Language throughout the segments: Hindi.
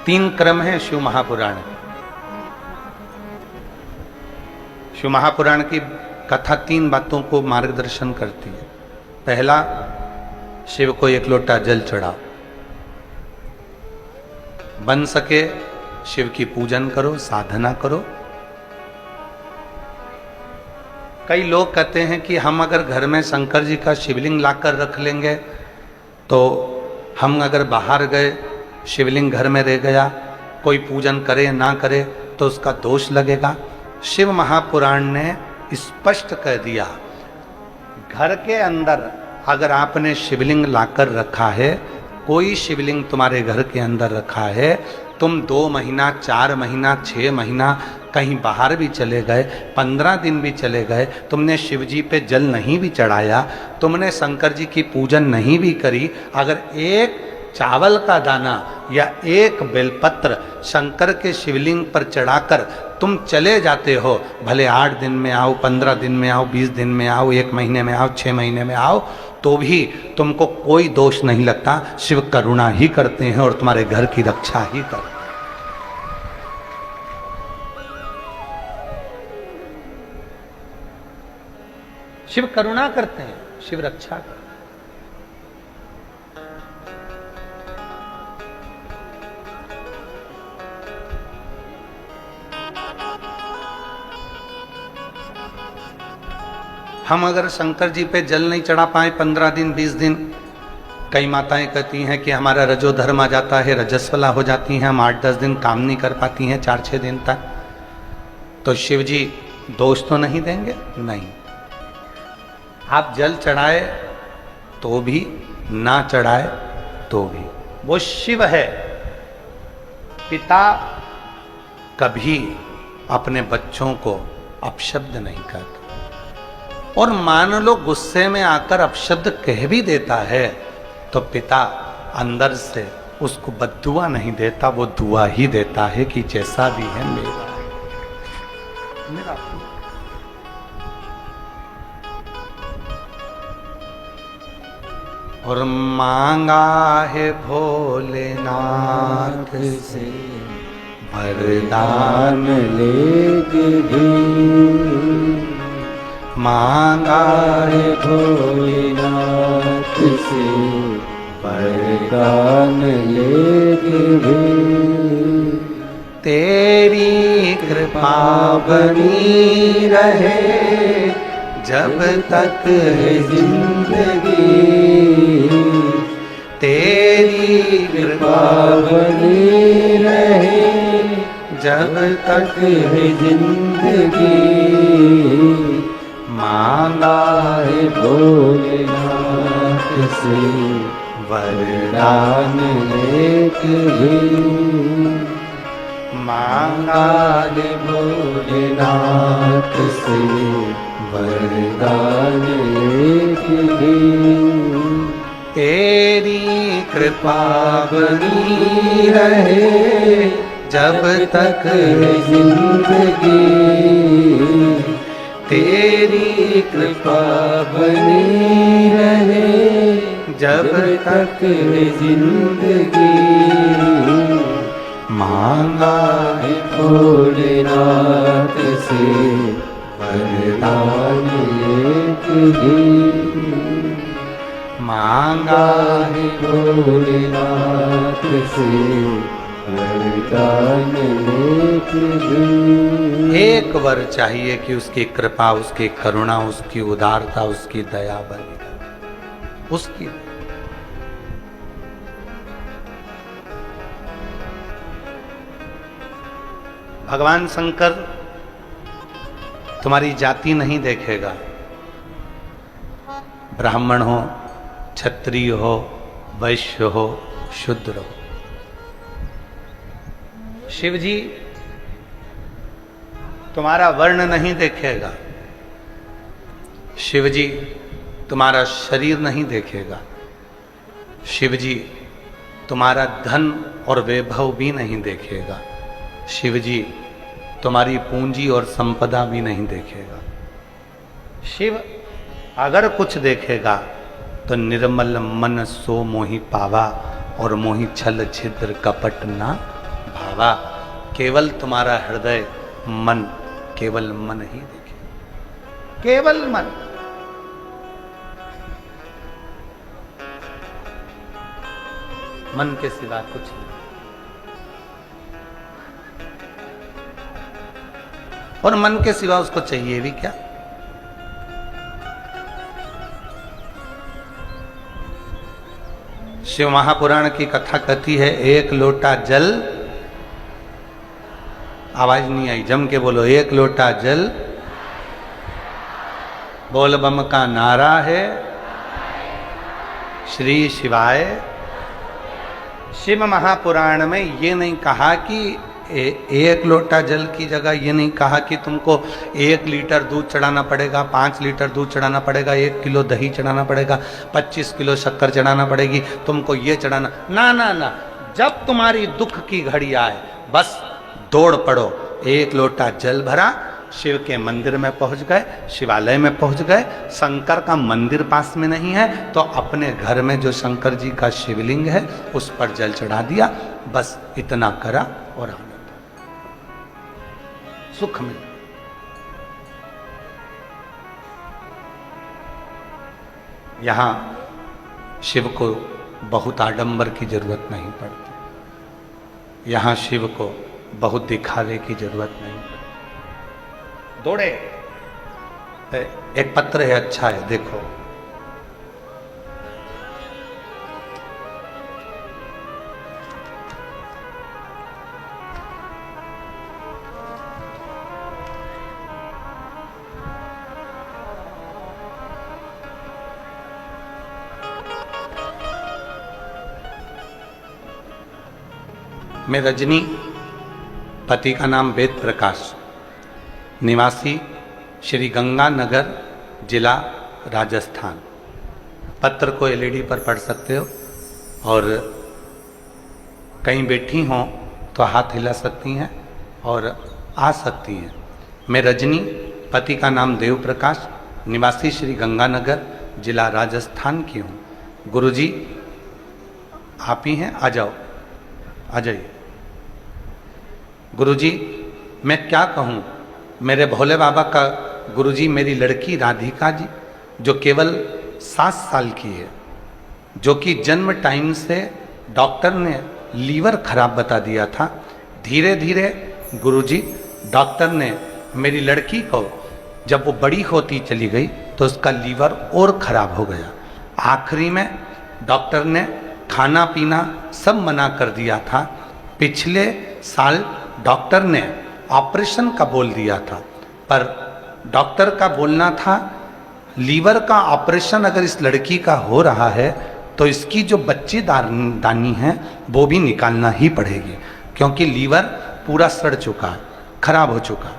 3 क्रम है शिव महापुराण। शिव महापुराण की कथा 3 बातों को मार्गदर्शन करती है। पहला, शिव को 1 लोटा जल चढ़ाओ, बन सके शिव की पूजन करो, साधना करो। कई लोग कहते हैं कि हम अगर घर में शंकर जी का शिवलिंग लाकर रख लेंगे तो हम अगर बाहर गए, शिवलिंग घर में रह गया, कोई पूजन करे ना करे तो उसका दोष लगेगा। शिव महापुराण ने स्पष्ट कह दिया, घर के अंदर अगर आपने शिवलिंग लाकर रखा है, कोई शिवलिंग तुम्हारे घर के अंदर रखा है, तुम 2 महीना, 4 महीना, 6 महीना कहीं बाहर भी चले गए, 15 दिन भी चले गए, तुमने शिव जी पे जल नहीं भी चढ़ाया, तुमने शंकर जी की पूजन नहीं भी करी, अगर एक चावल का दाना या एक बेलपत्र शंकर के शिवलिंग पर चढ़ाकर तुम चले जाते हो, भले 8 दिन में आओ, 15 दिन में आओ, 20 दिन में आओ, 1 महीने में आओ, 6 महीने में आओ, तो भी तुमको कोई दोष नहीं लगता। शिव करुणा ही करते हैं और तुम्हारे घर की रक्षा ही करते हैं। शिव करुणा करते हैं, शिव रक्षा करते हैं। हम अगर शंकर जी पे जल नहीं चढ़ा पाए 15 दिन, 20 दिन, कई माताएं कहती हैं कि हमारा रजो धर्म आ जाता है, रजस्वला हो जाती हैं, हम 8-10 दिन काम नहीं कर पाती हैं, 4-6 दिन तक, तो शिव जी दोष तो नहीं देंगे? नहीं। आप जल चढ़ाए तो भी, ना चढ़ाए तो भी, वो शिव है। पिता कभी अपने बच्चों को अपशब्द नहीं कहता, और मान लो गुस्से में आकर अपशब्द कह भी देता है तो पिता अंदर से उसको बद्दुआ नहीं देता, वो दुआ ही देता है कि जैसा भी है मेरा। और मांगा है भोलेनाथ से वरदान लेके भी, मांगा है भोलेनाथ से वरदान लेके भी, तेरी कृपा बनी रहे जब तक है जिंदगी, तेरी कृपा बनी रहे जब तक है जिंदगी, मांगा है भोलेनाथ से वरदान लेके भी, मांगा है भोलेनाथ से वरदान लेके भी, तेरी कृपा बनी रहे जब तक है जिंदगी, तेरी कृपा बनी रहे जब तक है जिंदगी, मांगा है भोलेनाथ से वरदान लेके भी, मांगा है भोलेनाथ से वरदान लेके भी। एक वर चाहिए कि उसकी कृपा, उसकी करुणा, उसकी उदारता, उसकी दया बनी रहे, उसकी। भगवान शंकर तुम्हारी जाति नहीं देखेगा, ब्राह्मण हो, क्षत्रिय हो, वैश्य हो, शूद्र हो। शिव जी तुम्हारा वर्ण नहीं देखेगा, शिव जी तुम्हारा शरीर नहीं देखेगा, शिव जी तुम्हारा धन और वैभव भी नहीं देखेगा, शिव जी तुम्हारी पूंजी और संपदा भी नहीं देखेगा। शिव अगर कुछ देखेगा तो निर्मल मन सो मोहि पावा, और मोहि छल छिद्र कपट ना भावा, केवल तुम्हारा हृदय मन, केवल मन ही देखे, केवल मन। मन के सिवा कुछ नहीं। और मन के सिवा उसको चाहिए भी क्या? शिव महापुराण की कथा कहती है, एक लोटा जल, आवाज नहीं आई, जम के बोलो, एक लोटा जल, बोल बम का नारा है, श्री शिवाय। शिव महापुराण में ये नहीं कहा कि एक लोटा जल की जगह ये नहीं कहा कि तुमको 1 लीटर दूध चढ़ाना पड़ेगा, 5 लीटर दूध चढ़ाना पड़ेगा, 1 किलो दही चढ़ाना पड़ेगा, 25 किलो शक्कर चढ़ाना पड़ेगी, तुमको ये चढ़ाना, ना ना ना। जब तुम्हारी दुख की घड़ी आए बस दौड़ पड़ो, 1 लोटा जल भरा, शिव के मंदिर में पहुंच गए, शिवालय में पहुंच गए। शंकर का मंदिर पास में नहीं है तो अपने घर में जो शंकर जी का शिवलिंग है उस पर जल चढ़ा दिया, बस इतना करा और आनंद, सुख मिल। यहां शिव को बहुत आडंबर की जरूरत नहीं पड़ती, यहां शिव को बहुत दिखावे की जरूरत नहीं पड़ती। दौड़े, एक पत्र है, अच्छा है, देखो। मैं रजनी, पति का नाम वेद प्रकाश, निवासी श्री गंगानगर, जिला राजस्थान। पत्र को एलईडी पर पढ़ सकते हो और कहीं बैठी हों तो हाथ हिला सकती हैं और आ सकती हैं। मैं रजनी, पति का नाम देव प्रकाश, निवासी श्री गंगानगर, जिला राजस्थान की हूँ। गुरुजी आप ही हैं, आ जाओ, आ जाइए। गुरुजी मैं क्या कहूँ, मेरे भोले बाबा का गुरुजी मेरी लड़की राधिका जी, जो केवल 7 साल की है, जो कि जन्म टाइम से डॉक्टर ने लीवर खराब बता दिया था। धीरे धीरे गुरुजी डॉक्टर ने मेरी लड़की को, जब वो बड़ी होती चली गई तो उसका लीवर और खराब हो गया। आखिरी में डॉक्टर ने खाना पीना सब मना कर दिया था। पिछले साल डॉक्टर ने ऑपरेशन का बोल दिया था, पर डॉक्टर का बोलना था लीवर का ऑपरेशन अगर इस लड़की का हो रहा है तो इसकी जो बच्चेदानी है वो भी निकालना ही पड़ेगी, क्योंकि लीवर पूरा सड़ चुका है, खराब हो चुका,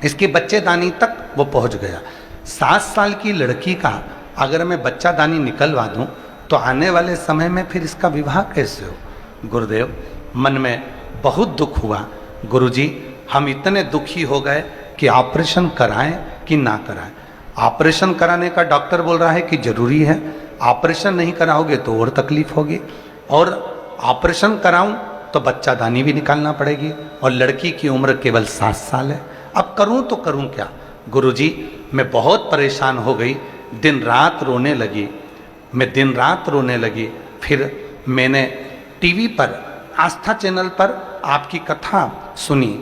इसकी बच्चेदानी तक वो पहुंच गया। 7 साल की लड़की का अगर मैं बच्चादानी निकलवा दूं तो आने वाले समय में फिर इसका विवाह कैसे हो। गुरुदेव मन में बहुत दुख हुआ, गुरुजी हम इतने दुखी हो गए कि ऑपरेशन कराएं कि ना कराएं। ऑपरेशन कराने का डॉक्टर बोल रहा है कि जरूरी है, ऑपरेशन नहीं कराओगे तो और तकलीफ होगी, और ऑपरेशन कराऊं तो बच्चादानी भी निकालना पड़ेगी, और लड़की की उम्र केवल 7 साल है। अब करूं तो करूं क्या। गुरुजी मैं बहुत परेशान हो गई, दिन रात रोने लगी, मैं दिन रात रोने लगी। फिर मैंने टीवी पर, आस्था चैनल पर आपकी कथा सुनी,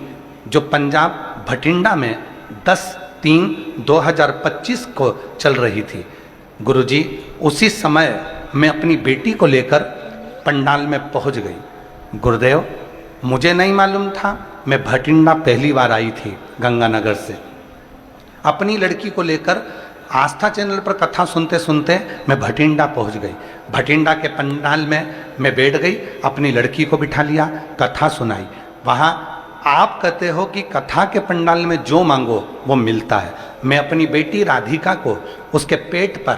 जो पंजाब भटिंडा में 10/3/2025 को चल रही थी। गुरुजी उसी समय मैं अपनी बेटी को लेकर पंडाल में पहुंच गई। गुरुदेव मुझे नहीं मालूम था, मैं भटिंडा पहली बार आई थी गंगानगर से। अपनी लड़की को लेकर आस्था चैनल पर कथा सुनते सुनते मैं भटिंडा पहुंच गई। भटिंडा के पंडाल में मैं बैठ गई, अपनी लड़की को बिठा लिया, कथा सुनाई। वहाँ आप कहते हो कि कथा के पंडाल में जो मांगो वो मिलता है। मैं अपनी बेटी राधिका को उसके पेट पर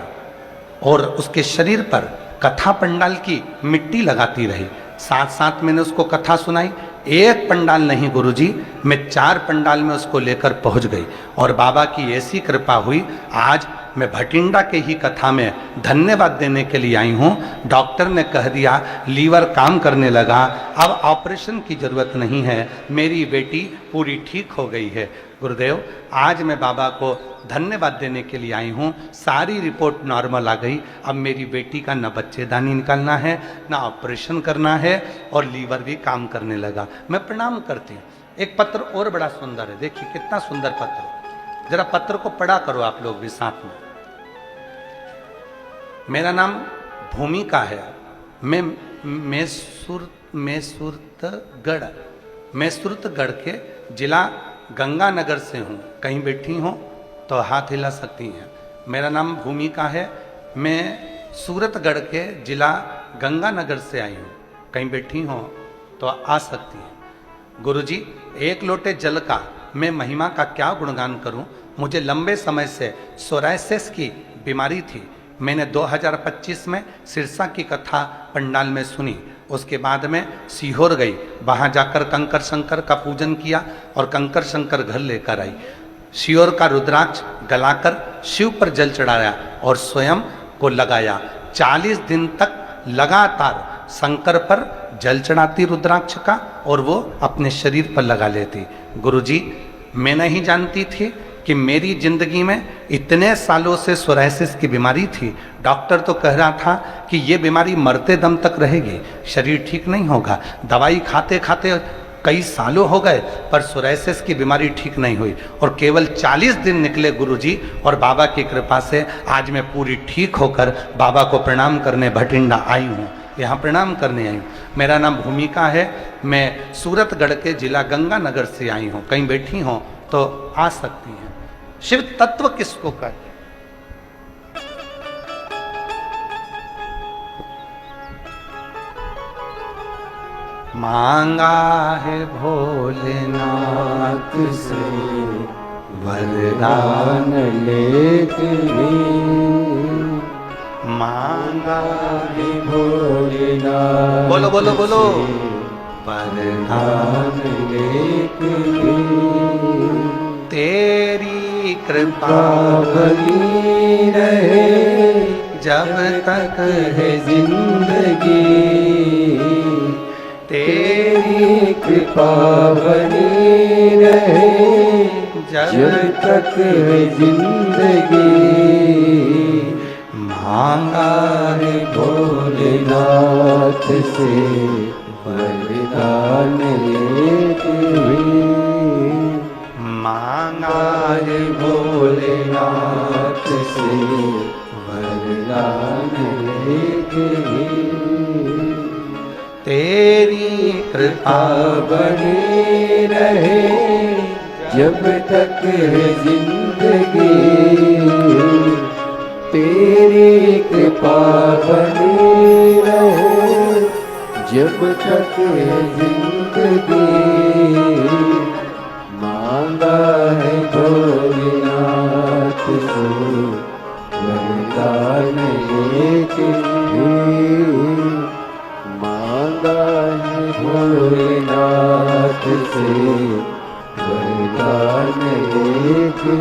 और उसके शरीर पर कथा पंडाल की मिट्टी लगाती रही, साथ साथ मैंने उसको कथा सुनाई। एक पंडाल नहीं गुरुजी, मैं 4 पंडाल में उसको लेकर पहुंच गई, और बाबा की ऐसी कृपा हुई आज मैं भटिंडा के ही कथा में धन्यवाद देने के लिए आई हूँ। डॉक्टर ने कह दिया लीवर काम करने लगा, अब ऑपरेशन की जरूरत नहीं है, मेरी बेटी पूरी ठीक हो गई है। गुरुदेव, आज मैं बाबा को धन्यवाद देने के लिए आई हूँ। सारी रिपोर्ट नॉर्मल आ गई। अब मेरी बेटी का न बच्चेदानी निकालना है, न ऑपरेशन करना है, और लीवर भी काम करने लगा। मैं प्रणाम करती हूँ। एक पत्र और बड़ा सुंदर है, देखिए कितना सुंदर पत्र। जरा पत्र को पढ़ा करो आप लोग भी साथ में। मेरा नाम भूमिका है, मैं मैसूरतगढ़ के जिला गंगानगर से हूँ। कहीं बैठी हो तो हाथ हिला सकती हैं। मेरा नाम भूमिका है, मैं सूरतगढ़ के जिला गंगानगर से आई हूँ। कहीं बैठी हो तो आ सकती हैं। गुरुजी, एक लोटे जल का मैं महिमा का क्या गुणगान करूं। मुझे लंबे समय से सोरायसिस की बीमारी थी। मैंने 2025 में सिरसा की कथा पंडाल में सुनी। उसके बाद में सीहोर गई, वहां जाकर कंकर शंकर का पूजन किया और कंकर शंकर घर लेकर आई। सीहोर का रुद्राक्ष गलाकर शिव पर जल चढ़ाया और स्वयं को लगाया। 40 दिन तक लगातार शंकर पर जल चढ़ाती रुद्राक्ष का और वो अपने शरीर पर लगा लेती। गुरुजी, मैं नहीं जानती थी कि मेरी जिंदगी में इतने सालों से सोरायसिस की बीमारी थी। डॉक्टर तो कह रहा था कि ये बीमारी मरते दम तक रहेगी, शरीर ठीक नहीं होगा। दवाई खाते खाते कई सालों हो गए पर सोरायसिस की बीमारी ठीक नहीं हुई, और केवल 40 दिन निकले गुरुजी, और बाबा की कृपा से आज मैं पूरी ठीक होकर बाबा को प्रणाम करने भटिंडा आई हूँ। यहाँ प्रणाम करने आई हूँ। मेरा नाम भूमिका है, मैं सूरतगढ़ के जिला गंगानगर से आई हूँ। कहीं बैठी हो तो आ सकती हैं। शिव तत्व किसको कहते हैं? मांगा है भोलेनाथ से वरदान लेके, मांगा है भोलेनाथ, बोलो बोलो बोलो, वरदान लेके, तेरी कृपा बनी रहे जब तक है जिंदगी, तेरी कृपा बनी रहे जब तक है जिंदगी। मांगा है भोलेनाथ से वरदान लेके, मांगा है भोलेनाथ से वरदान लेके, तेरी कृपा बनी रहे जब तक है जिंदगी, तेरी कृपा बनी रहे जब तक है जिंदगी। मांगा है भोलेनाथ से वरदान लेके, मांगा है भोलेनाथ से वरदान लेके।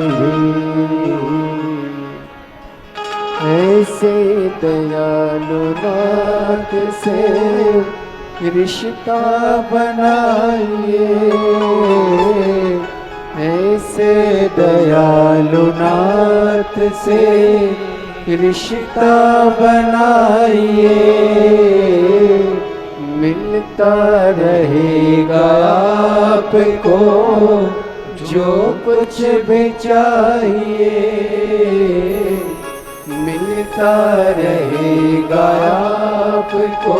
ऐसे दयालु नाथ से रिश्ता बनाइए, ऐसे दयालु नाथ से रिश्ता बनाइए, मिलता रहेगा आपको जो कुछ भी चाहिए, मिलता रहेगा आपको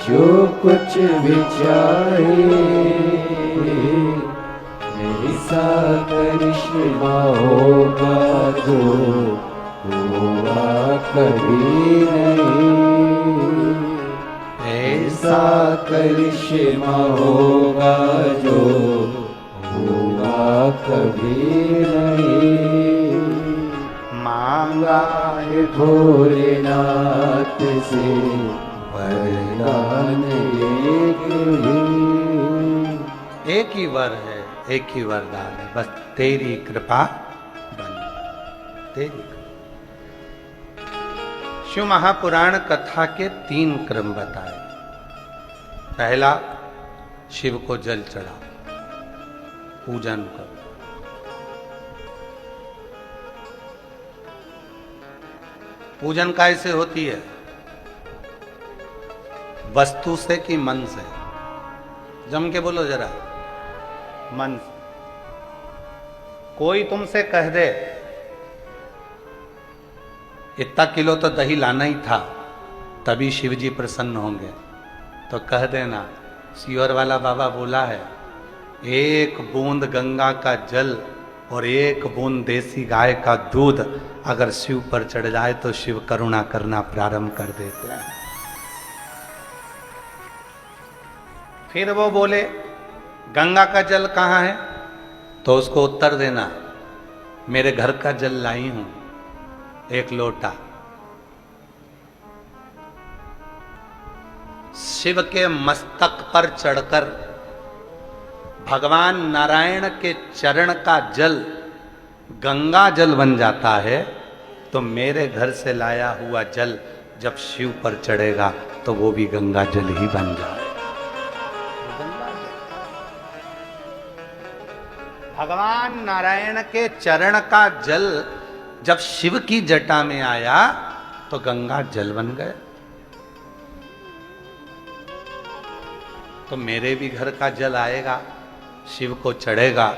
जो कुछ भी चाहिए। ऐसा करिश्मा होगा जो हुआ कभी नहीं, ऐसा करिश्मा होगा जो हुआ कभी नहीं। मांगा है भोलेनाथ से वरदान एक ही वर है, एक ही वरदान है, बस तेरी कृपा बनी, तेरी। शिव महापुराण कथा के 3 क्रम बताए। पहला, शिव को जल चढ़ाओ, पूजन करो। पूजन कैसे होती है? वस्तु से कि मन से? जम के बोलो जरा। मन से। कोई तुमसे कह दे इतना किलो तो दही लाना ही था, तभी शिव जी प्रसन्न होंगे, तो कह देना सीवर वाला बाबा बोला है, 1 बूंद गंगा का जल और 1 बूंद देसी गाय का दूध अगर शिव पर चढ़ जाए तो शिव करुणा करना प्रारंभ कर देते हैं। फिर वो बोले गंगा का जल कहाँ है, तो उसको उत्तर देना मेरे घर का जल लाई हूं, 1 लोटा। शिव के मस्तक पर चढ़कर भगवान नारायण के चरण का जल गंगा जल बन जाता है, तो मेरे घर से लाया हुआ जल जब शिव पर चढ़ेगा तो वो भी गंगा जल ही बन जाए। भगवान नारायण के चरण का जल जब शिव की जटा में आया तो गंगा जल बन गए। तो मेरे भी घर का जल आएगा, शिव को चढ़ेगा,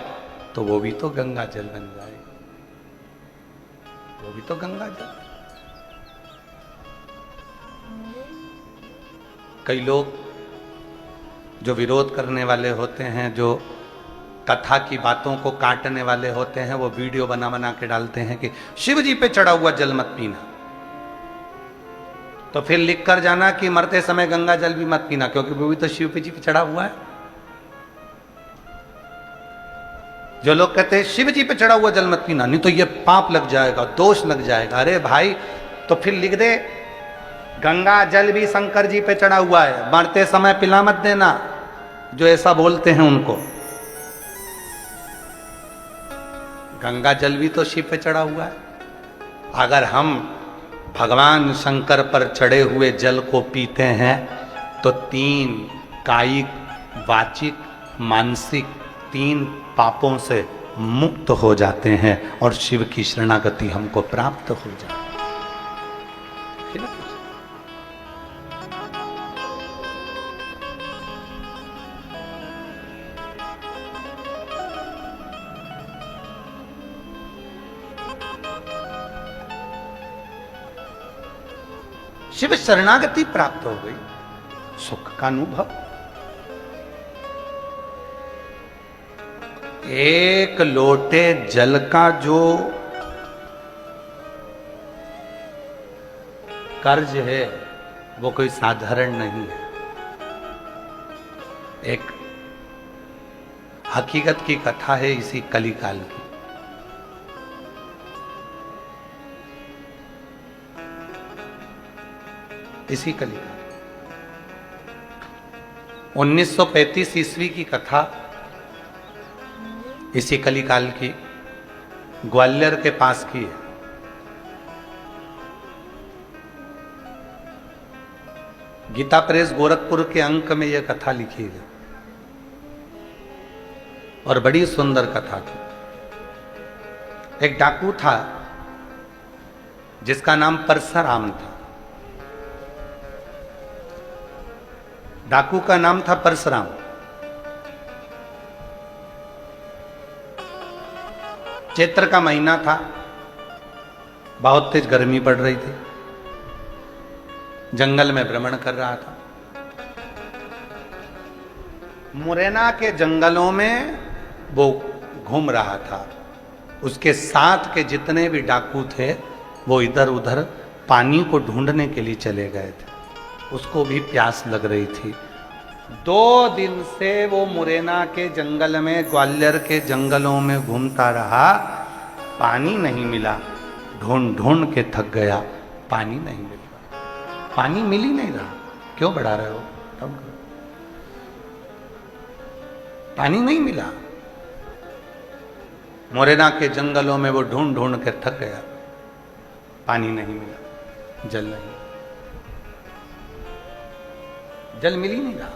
तो वो भी तो गंगा जल बन जाएगा, वो भी तो गंगा जल। कई लोग जो विरोध करने वाले होते हैं, जो कथा की बातों को काटने वाले होते हैं, वो वीडियो बना बना के डालते हैं कि शिव जी पे चढ़ा हुआ जल मत पीना। तो फिर लिख कर जाना कि मरते समय गंगा जल भी मत पीना, क्योंकि वो भी तो शिव जी पे चढ़ा हुआ है। जो लोग कहते हैं शिव जी पे चढ़ा हुआ जल मत पीना, नहीं तो ये पाप लग जाएगा, दोष लग जाएगा। अरे भाई, तो फिर लिख दे गंगा जल भी शंकर जी पे चढ़ा हुआ है, मरते समय पिला मत देना। जो ऐसा बोलते हैं उनको, गंगा जल भी तो शिव पे चढ़ा हुआ है। अगर हम भगवान शंकर पर चढ़े हुए जल को पीते हैं तो 3 कायिक, वाचिक, मानसिक 3 पापों से मुक्त हो जाते हैं और शिव की शरणागति हमको प्राप्त हो जाती है। शिव शरणागति प्राप्त हो गई, सुख का अनुभव। 1 लोटे जल का जो कर्ज है वो कोई साधारण नहीं है। एक हकीकत की कथा है इसी कलिकाल की। इसी कलिकाल 1935 ईस्वी की कथा, इसी कलिकाल की, ग्वालियर के पास की है। गीता प्रेस गोरखपुर के अंक में यह कथा लिखी है और बड़ी सुंदर कथा थी। एक डाकू था जिसका नाम परसराम था। डाकू का नाम था परसराम। चैत्र का महीना था, बहुत तेज गर्मी पड़ रही थी। जंगल में भ्रमण कर रहा था। मुरैना के जंगलों में वो घूम रहा था। उसके साथ के जितने भी डाकू थे वो इधर उधर पानी को ढूंढने के लिए चले गए थे। उसको भी प्यास लग रही थी। 2 दिन से वो मुरैना के जंगल में, ग्वालियर के जंगलों में घूमता रहा, पानी नहीं मिला। ढूंढ ढूंढ के थक गया, पानी नहीं मिला। पानी मिल ही नहीं रहा। क्यों बढ़ा रहे हो? पानी नहीं मिला। मुरैना के जंगलों में वो ढूंढ ढूंढ के थक गया। पानी नहीं मिला, जल नहीं, जल मिल ही नहीं रहा।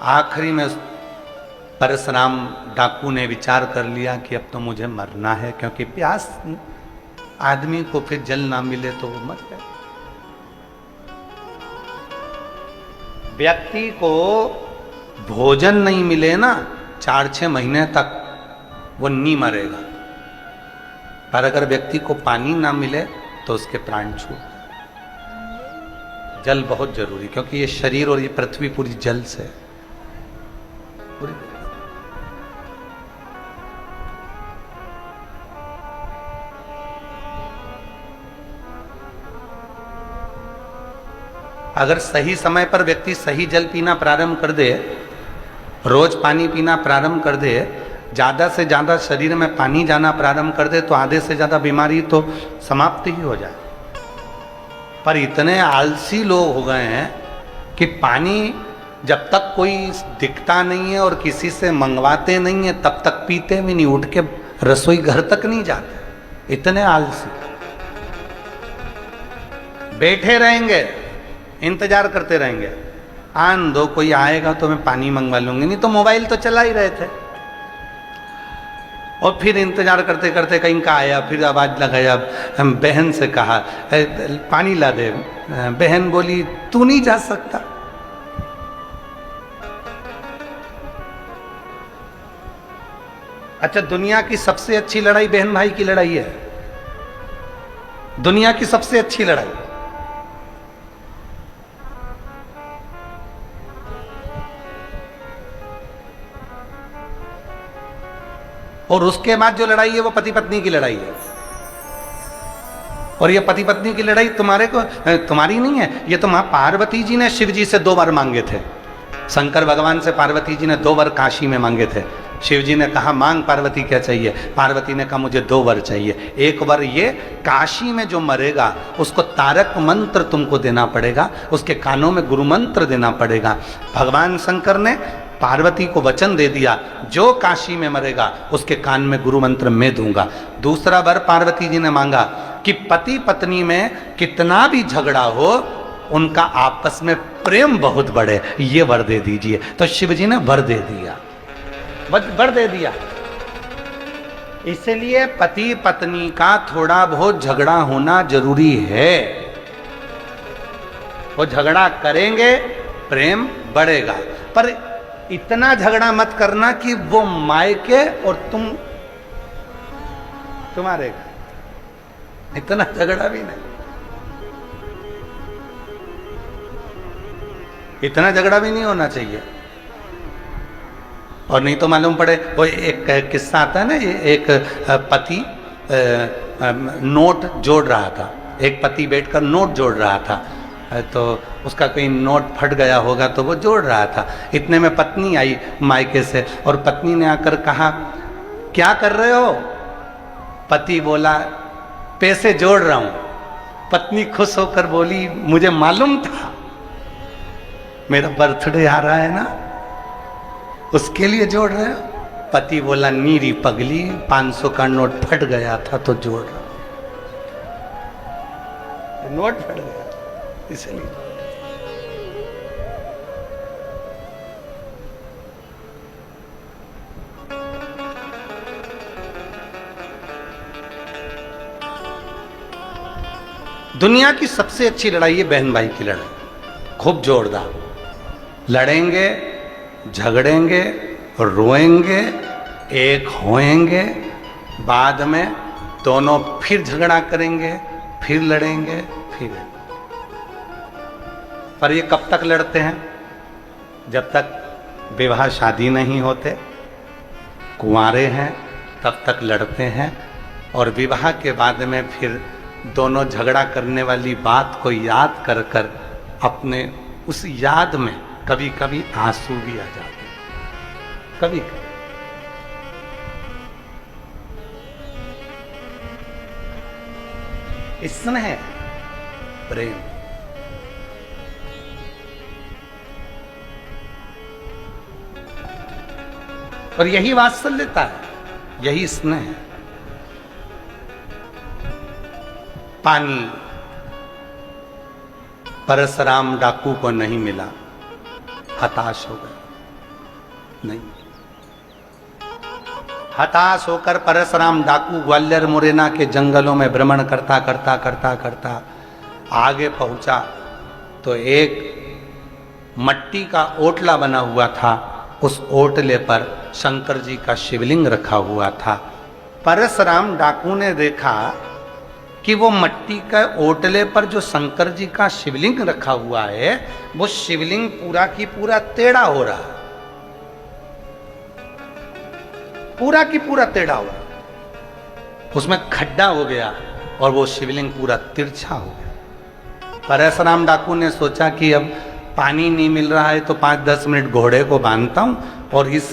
आखिरी में परशुराम डाकू ने विचार कर लिया कि अब तो मुझे मरना है, क्योंकि प्यास आदमी को फिर जल ना मिले तो वो मर जाए। व्यक्ति को भोजन नहीं मिले ना 4-6 महीने तक वो नहीं मरेगा, पर अगर व्यक्ति को पानी ना मिले तो उसके प्राण छूट जाए। जल बहुत जरूरी, क्योंकि ये शरीर और ये पृथ्वी पूरी जल से पूरी। अगर सही समय पर व्यक्ति सही जल पीना प्रारंभ कर दे, रोज पानी पीना प्रारंभ कर दे, ज्यादा से ज्यादा शरीर में पानी जाना प्रारंभ कर दे, तो आधे से ज्यादा बीमारी तो समाप्त ही हो जाए। पर इतने आलसी लोग हो गए हैं कि पानी जब तक कोई दिखता नहीं है और किसी से मंगवाते नहीं है तब तक पीते भी नहीं, उठ के रसोई घर तक नहीं जाते, इतने आलसी। बैठे रहेंगे, इंतजार करते रहेंगे, आन दो कोई आएगा तो मैं पानी मंगवा लूंगी, नहीं तो मोबाइल तो चला ही रहे थे। और फिर इंतजार करते करते कहीं का आया, फिर आवाज लगाया, बहन से कहा पानी ला दे। बहन बोली तू नहीं जा सकता। अच्छा, दुनिया की सबसे अच्छी लड़ाई बहन भाई की लड़ाई है, दुनिया की सबसे अच्छी लड़ाई। और उसके बाद जो लड़ाई है वो पति पत्नी की लड़ाई है। और ये पति पत्नी की लड़ाई तुम्हारी नहीं है, ये तो मां पार्वती जी ने शिव जी से 2 वर मांगे थे। शंकर भगवान से पार्वती जी ने 2 वर काशी में मांगे थे। शिव जी ने कहा मांग पार्वती क्या चाहिए, पार्वती ने कहा मुझे 2 वर चाहिए। एक वर ये, काशी में जो मरेगा उसको तारक मंत्र तुमको देना पड़ेगा, उसके कानों में गुरु मंत्र देना पड़ेगा। भगवान शंकर ने पार्वती को वचन दे दिया, जो काशी में मरेगा उसके कान में गुरु मंत्र मैं दूंगा। दूसरा वर पार्वती जी ने मांगा कि पति पत्नी में कितना भी झगड़ा हो, उनका आपस में प्रेम बहुत बढ़े, ये वर दे दीजिए। तो शिव जी ने वर दे दिया, वर दे दिया। इसलिए पति पत्नी का थोड़ा बहुत झगड़ा होना जरूरी है। वो झगड़ा करेंगे प्रेम बढ़ेगा, पर इतना झगड़ा मत करना कि वो मायके और तुम्हारे, इतना झगड़ा भी नहीं, इतना झगड़ा भी नहीं होना चाहिए। और नहीं तो मालूम पड़े, वो एक किस्सा आता है ना, एक पति नोट जोड़ रहा था, एक पति बैठकर नोट जोड़ रहा था, तो उसका कोई नोट फट गया होगा तो वो जोड़ रहा था। इतने में पत्नी आई मायके से, और पत्नी ने आकर कहा क्या कर रहे हो? पति बोला पैसे जोड़ रहा हूं। पत्नी खुश होकर बोली मुझे मालूम था, मेरा बर्थडे आ रहा है ना, उसके लिए जोड़ रहे हो? पति बोला नीरी पगली, 500 का नोट फट गया था तो जोड़ रहा हूं, नोट फट गया इसलिए। दुनिया की सबसे अच्छी लड़ाई है बहन भाई की लड़ाई, खूब जोरदार लड़ेंगे, झगड़ेंगे, रोएंगे, एक होएंगे, बाद में दोनों फिर झगड़ा करेंगे, फिर लड़ेंगे, फिर। पर ये कब तक लड़ते हैं? जब तक विवाह शादी नहीं होते, कुंवारे हैं तब तक लड़ते हैं, और विवाह के बाद में फिर दोनों झगड़ा करने वाली बात को याद कर कर अपने उस याद में कभी कभी आंसू भी आ जाते हैं, कभी स्नेह प्रेम। और यही वात्सल्यता है, यही स्नेह है। पानी परशुराम डाकू को नहीं मिला, हताश हो गए। नहीं, हताश होकर परशुराम डाकू ग्वालियर मुरैना के जंगलों में भ्रमण करता करता करता करता आगे पहुंचा तो एक मट्टी का ओटला बना हुआ था। उस ओटले पर शंकर जी का शिवलिंग रखा हुआ था। परशुराम डाकू ने देखा कि वो मट्टी का ओटले पर जो शंकर जी का शिवलिंग रखा हुआ है, वो शिवलिंग पूरा की पूरा टेढ़ा हो रहा है, पूरा की पूरा टेढ़ा हुआ, उसमें खड्डा हो गया और वो शिवलिंग पूरा तिरछा हो गया। परशुराम डाकू ने सोचा कि अब पानी नहीं मिल रहा है तो 5-10 मिनट घोड़े को बांधता हूं और इस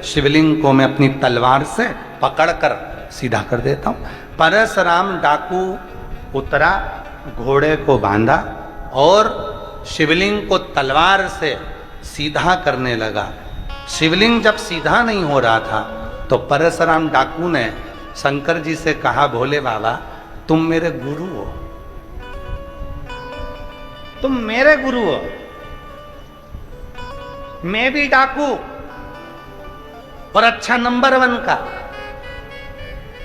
शिवलिंग को मैं अपनी तलवार से पकड़कर सीधा कर देता हूं। परशुराम डाकू उतरा, घोड़े को बांधा और शिवलिंग को तलवार से सीधा करने लगा। शिवलिंग जब सीधा नहीं हो रहा था तो परशुराम डाकू ने शंकर जी से कहा, भोले बाबा तुम मेरे गुरु हो, तुम मेरे गुरु हो, मैं भी डाकू और अच्छा नंबर 1 का,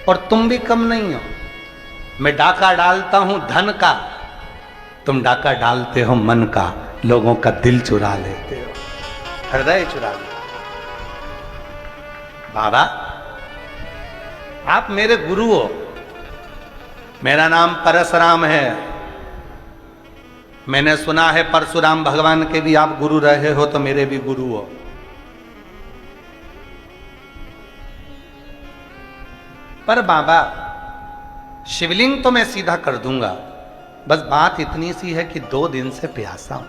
और तुम भी कम नहीं हो। मैं डाका डालता हूं धन का, तुम डाका डालते हो मन का, लोगों का दिल चुरा लेते हो, हृदय चुरा लेते हो। बाबा आप मेरे गुरु हो, मेरा नाम परशुराम है, मैंने सुना है परशुराम भगवान के भी आप गुरु रहे हो, तो मेरे भी गुरु हो। पर बाबा शिवलिंग तो मैं सीधा कर दूंगा, बस बात इतनी सी है कि 2 दिन से प्यासा हूं,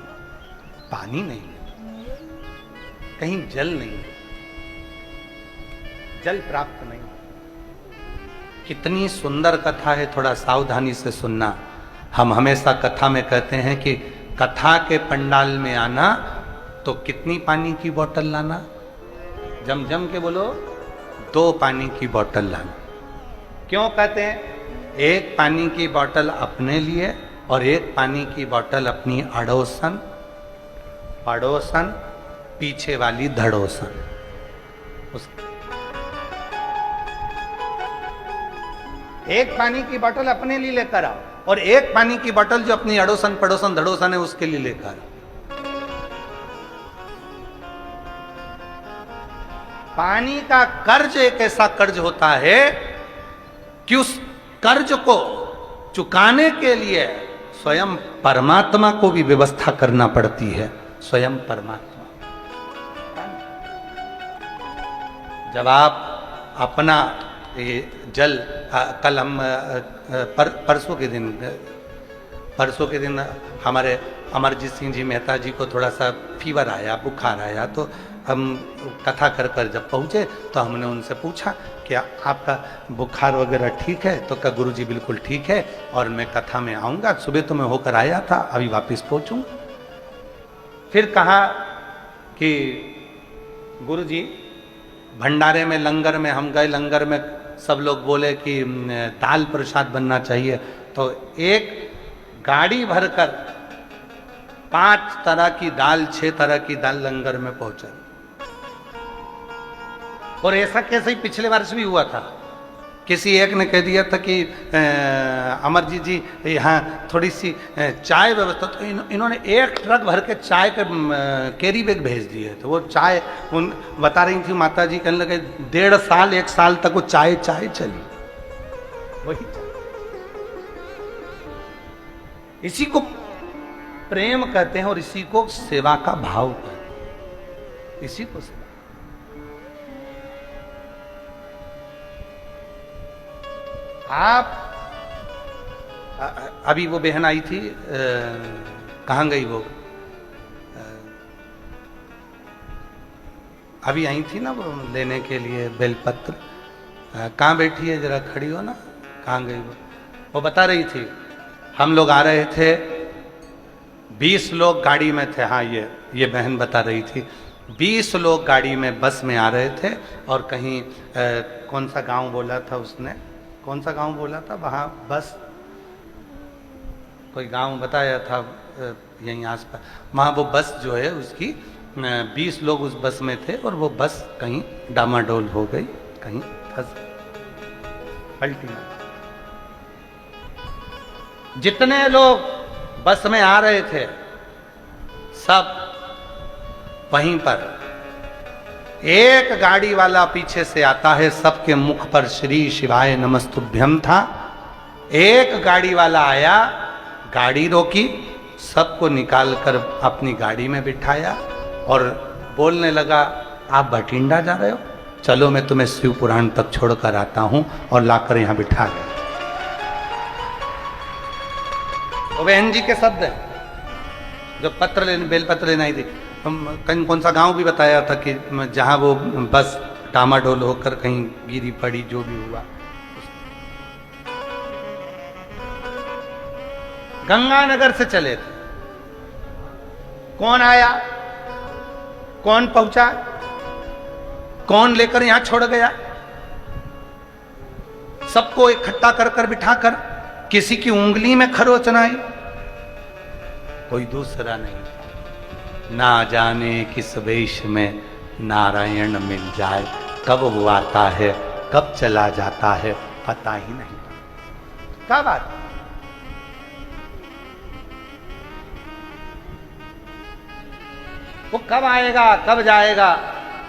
पानी नहीं है, कहीं जल नहीं है, जल प्राप्त नहीं। कितनी सुंदर कथा है, थोड़ा सावधानी से सुनना। हम हमेशा कथा में कहते हैं कि कथा के पंडाल में आना तो कितनी पानी की बोतल लाना, जम जम के बोलो, 2 पानी की बोतल लाना। क्यों कहते हैं? एक पानी की बोतल अपने लिए और एक पानी की बोतल अपनी अड़ोसन, पड़ोसन, पीछे वाली धड़ोसन। एक पानी की बोतल अपने लिए लेकर आओ और एक पानी की बोतल जो अपनी अड़ोसन पड़ोसन धड़ोसन है उसके लिए लेकर आओ। पानी का कर्ज एक ऐसा कर्ज होता है कि उस कर्ज को चुकाने के लिए स्वयं परमात्मा को भी व्यवस्था करना पड़ती है। स्वयं परमात्मा, जब आप अपना जल, कल हम परसों के दिन हमारे अमरजीत सिंह जी मेहता जी को थोड़ा सा फीवर आया, बुखार आया, तो हम कथा कर कर जब पहुँचे तो हमने उनसे पूछा कि आपका बुखार वगैरह ठीक है? तो कहा गुरुजी बिल्कुल ठीक है और मैं कथा में आऊँगा, सुबह तो मैं होकर आया था, अभी वापस पहुँचूँगा। फिर कहा कि गुरुजी भंडारे में, लंगर में हम गए, लंगर में सब लोग बोले कि दाल प्रसाद बनना चाहिए, तो एक गाड़ी भरकर 5 तरह की दाल, 6 तरह की दाल लंगर में पहुंचा। और ऐसा कैसे ही पिछले वर्ष भी हुआ था। किसी एक ने कह दिया था कि अमरजीत जी यहाँ थोड़ी सी चाय व्यवस्था, तो इन्होंने 1 ट्रक भर के चाय के कैरी बैग भेज दिए। तो वो चाय उन बता रही थी माता जी, कहने लगे 1.5 साल 1 साल तक वो चाय चली, वही चाय। इसी को प्रेम कहते हैं और इसी को सेवा का भाव कहते हैं, इसी को सेवा। आप अभी वो बहन आई थी, कहाँ गई वो? अभी आई थी ना वो लेने के लिए बेलपत्र, कहाँ बैठी है? जरा खड़ी हो ना, कहाँ गई वो बता रही थी हम लोग आ रहे थे, 20 लोग गाड़ी में थे। हाँ, ये बहन बता रही थी 20 लोग गाड़ी में, बस में आ रहे थे और कहीं कौन सा गांव बोला था उसने, कौन सा गांव बोला था, वहाँ बस कोई गांव बताया था यहीं आसपास, वहाँ वो बस जो है उसकी 20 लोग उस बस में थे और वो बस कहीं डामाडोल हो गई, कहीं फंस पलटी मार। जितने लोग बस में आ रहे थे सब वहीं पर, एक गाड़ी वाला पीछे से आता है, सबके मुख पर श्री शिवाय नमस्तुभ्यम था। एक गाड़ी वाला आया, गाड़ी रोकी, सबको निकाल कर अपनी गाड़ी में बिठाया और बोलने लगा, आप भटिंडा जा रहे हो, चलो मैं तुम्हें शिव पुराण तक छोड़कर आता हूं, और लाकर यहां बिठा गया। वो बहन जी के शब्द है जो पत्र लेने, बेलपत्र लेना ही थी। कहीं कौन सा गांव भी बताया था कि जहां वो बस डामाडोल होकर कहीं गिरी पड़ी, जो भी हुआ। गंगानगर से चले थे, कौन आया, कौन पहुंचा, कौन लेकर यहां छोड़ गया, सबको इकट्ठा कर कर बिठाकर किसी की उंगली में खरोच आई, कोई दूसरा नहीं। ना जाने किस वेश में नारायण मिल जाए, कब वो आता है कब चला जाता है पता ही नहीं। क्या बात, वो कब आएगा कब जाएगा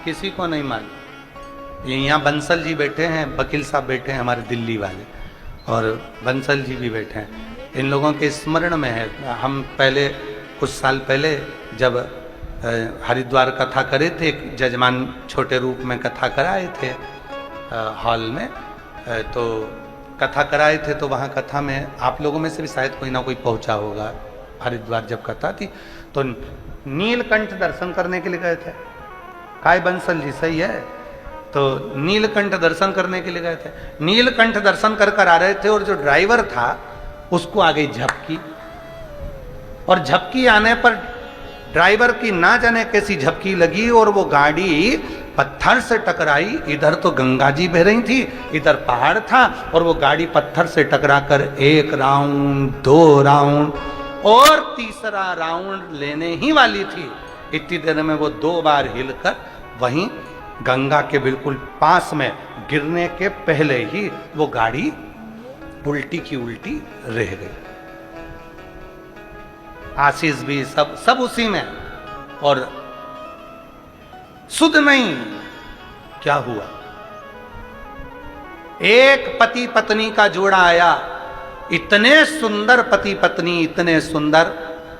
किसी को नहीं मालूम। यहाँ बंसल जी बैठे हैं, वकील साहब बैठे हैं हमारे दिल्ली वाले, और बंसल जी भी बैठे हैं। इन लोगों के स्मरण में है, हम पहले कुछ साल पहले जब हरिद्वार कथा करे थे, एक जजमान छोटे रूप में कथा कराए थे हॉल में, तो कथा कराए थे, तो वहाँ कथा में आप लोगों में से भी शायद कोई ना कोई पहुँचा होगा। हरिद्वार जब कथा थी तो नीलकंठ दर्शन करने के लिए गए थे। काय बंसल जी सही है, तो नीलकंठ दर्शन करने के लिए गए थे। नीलकंठ दर्शन कर कर आ रहे थे और जो ड्राइवर था उसको आ गई झपकी, और झपकी आने पर ड्राइवर की ना जाने कैसी झपकी लगी और वो गाड़ी पत्थर से टकराई। इधर तो गंगा जी बह रही थी, इधर पहाड़ था, और वो गाड़ी पत्थर से टकराकर 1 राउंड 2 राउंड और तीसरा राउंड लेने ही वाली थी। इतनी देर में वो 2 बार हिलकर वहीं गंगा के बिल्कुल पास में गिरने के पहले ही वो गाड़ी उल्टी की उल्टी रह गई। आशीष भी सब उसी में, और सुध नहीं क्या हुआ। एक पति पत्नी का जोड़ा आया, इतने सुंदर पति पत्नी, इतने सुंदर।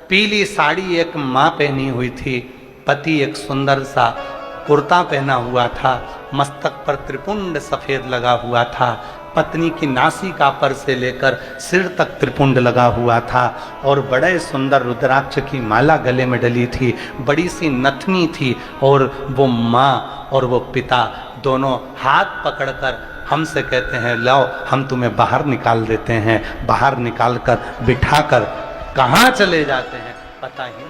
पीली साड़ी एक माँ पहनी हुई थी, पति एक सुंदर सा कुर्ता पहना हुआ था, मस्तक पर त्रिपुंड सफेद लगा हुआ था, पत्नी की नासिका पर से लेकर सिर तक त्रिपुंड लगा हुआ था, और बड़े सुंदर रुद्राक्ष की माला गले में डली थी, बड़ी सी नथनी थी, और वो माँ और वो पिता दोनों हाथ पकड़कर हमसे कहते हैं, लाओ हम तुम्हें बाहर निकाल देते हैं। बाहर निकालकर बिठाकर कहाँ चले जाते हैं पता ही नहीं।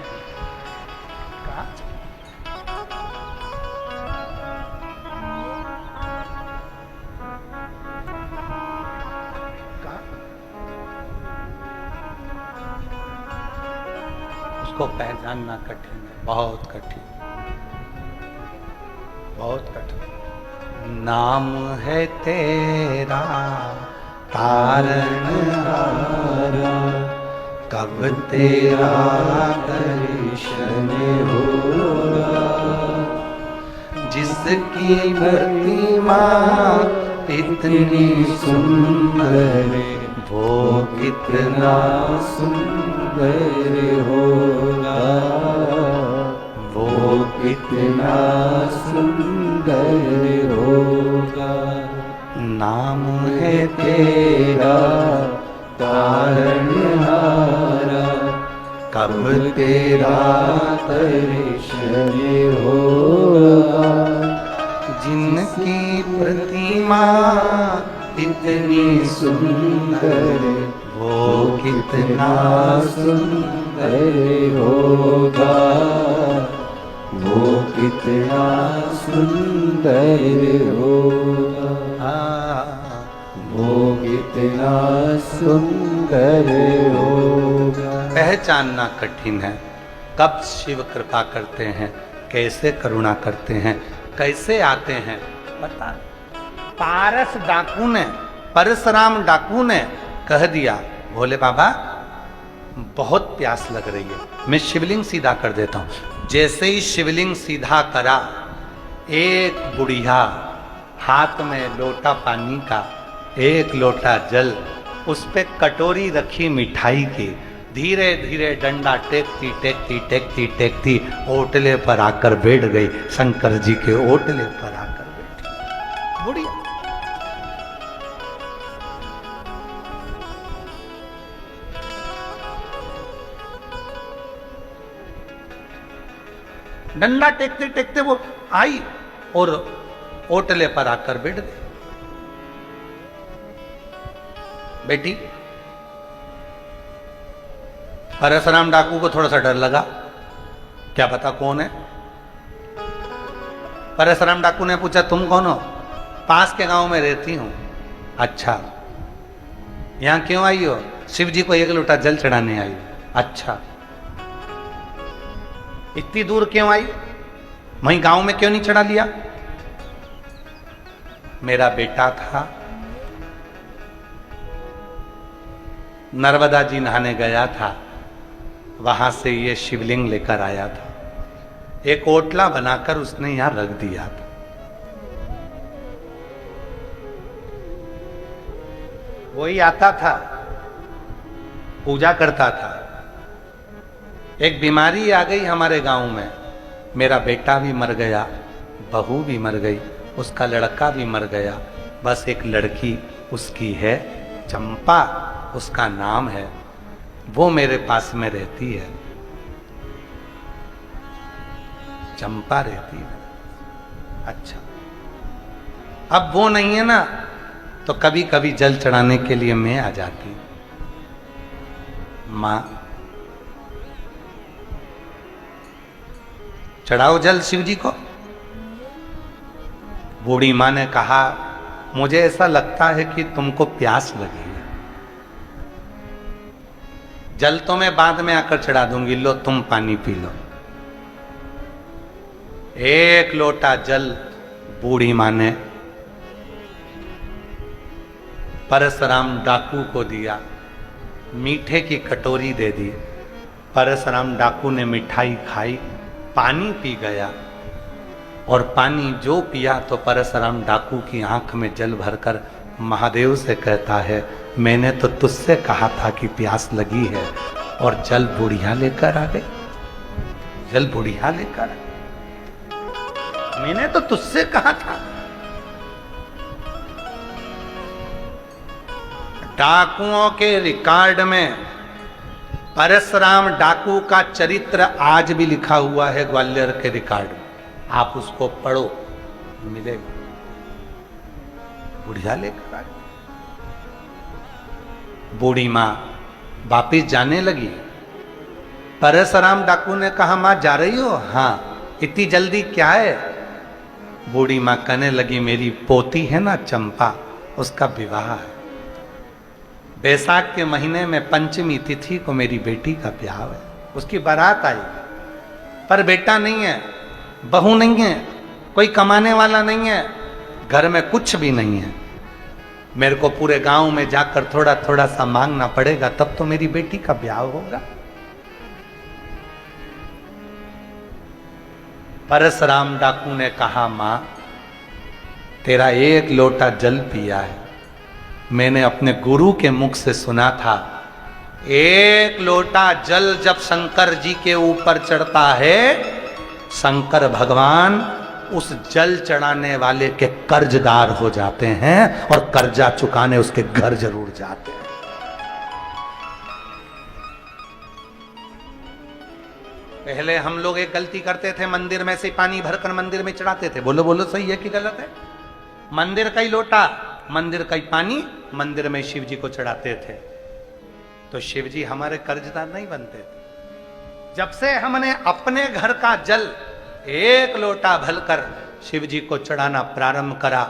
उसको पहचानना कठिन है, बहुत कठिन, बहुत कठिन। नाम है तेरा तारणहारा, कब तेरा दर्शन होगा। जिसकी प्रतिमा इतनी सुंदर, वो कितना सुंदर होगा, वो कितना सुंदर होगा। नाम है तेरा तारणहारा, कब तेरा दर्शन होगा। जिनकी प्रतिमा इतनी सुंदर, वो कितना सुंदर होगा, वो कितना सुंदर होगा। वो कितना सुंदर होगा। पहचानना कठिन है कब शिव कृपा करते हैं, कैसे करुणा करते हैं, कैसे आते हैं पता नहीं। पारस डाकू ने, परशुराम डाकू ने कह दिया भोले बाबा बहुत प्यास लग रही है, मैं शिवलिंग सीधा कर देता हूं। जैसे ही शिवलिंग सीधा करा, एक बुढ़िया हाथ में लोटा पानी का, एक लोटा जल, उस पे कटोरी रखी मिठाई की, धीरे धीरे डंडा टेकती टेकती टेकती टेकती ओटले पर आकर बैठ गई। शंकर जी के ओटले पर आकर बैठी बुढ़िया। डंडा टेकते टेकते वो आई और ओटले पर आकर बैठ गई। बेटी, परशुराम डाकू को थोड़ा सा डर लगा, क्या पता कौन है। परशुराम डाकू ने पूछा तुम कौन हो? पास के गांव में रहती हूं। अच्छा, यहां क्यों आई हो? शिव जी को एक लोटा जल चढ़ाने आई। अच्छा, इतनी दूर क्यों आई? वहीं गांव में क्यों नहीं चढ़ा लिया? मेरा बेटा था, नर्मदा जी नहाने गया था, वहां से ये शिवलिंग लेकर आया था, एक ओटला बनाकर उसने यहां रख दिया था। वही आता था, पूजा करता था। एक बीमारी आ गई हमारे गांव में, मेरा बेटा भी मर गया, बहू भी मर गई, उसका लड़का भी मर गया, बस एक लड़की उसकी है, चंपा उसका नाम है, वो मेरे पास में रहती है। चंपा रहती है। अच्छा, अब वो नहीं है ना, तो कभी कभी जल चढ़ाने के लिए मैं आ जाती। मां, चढ़ाओ जल शिव जी को। बूढ़ी मां ने कहा मुझे ऐसा लगता है कि तुमको प्यास लगी है, जल तो मैं बाद में आकर चढ़ा दूंगी, लो तुम पानी पी लो। एक लोटा जल बूढ़ी मां ने परशुराम डाकू को दिया, मीठे की कटोरी दे दी। परशुराम डाकू ने मिठाई खाई, पानी पी गया, और पानी जो पिया तो परशुराम डाकू की आंख में जल भरकर महादेव से कहता है मैंने तो तुझसे कहा था कि प्यास लगी है, और जल बुढ़िया लेकर आ गई। जल बुढ़िया लेकर आ गई, मैंने तो तुझसे कहा था। डाकुओं के रिकॉर्ड में परशुराम डाकू का चरित्र आज भी लिखा हुआ है ग्वालियर के रिकॉर्ड में, आप उसको पढ़ो मिलेगा। बुढ़िया लेकर आ गई। बूढ़ी मां वापिस जाने लगी। परशुराम डाकू ने कहा मां जा रही हो? हां। इतनी जल्दी क्या है? बूढ़ी मां कहने लगी मेरी पोती है ना चंपा, उसका विवाह है, बैसाख के महीने में पंचमी तिथि को मेरी बेटी का ब्याह है, उसकी बारात आई, पर बेटा नहीं है, बहू नहीं है, कोई कमाने वाला नहीं है, घर में कुछ भी नहीं है, मेरे को पूरे गांव में जाकर थोड़ा थोड़ा सा मांगना पड़ेगा, तब तो मेरी बेटी का ब्याह होगा। परशुराम डाकू ने कहा मां, तेरा एक लोटा जल पिया है, मैंने अपने गुरु के मुख से सुना था, एक लोटा जल जब शंकर जी के ऊपर चढ़ता है, शंकर भगवान उस जल चढ़ाने वाले के कर्जदार हो जाते हैं, और कर्जा चुकाने उसके घर जरूर जाते हैं। पहले हम लोग एक गलती करते थे, मंदिर में से पानी भरकर मंदिर में चढ़ाते थे। बोलो बोलो, सही है कि गलत है? मंदिर का ही लोटा, मंदिर का ही पानी मंदिर में शिव जी को चढ़ाते थे, तो शिव जी हमारे कर्जदार नहीं बनते थे। जब से हमने अपने घर का जल एक लोटा भरकर शिव जी को चढ़ाना प्रारंभ करा,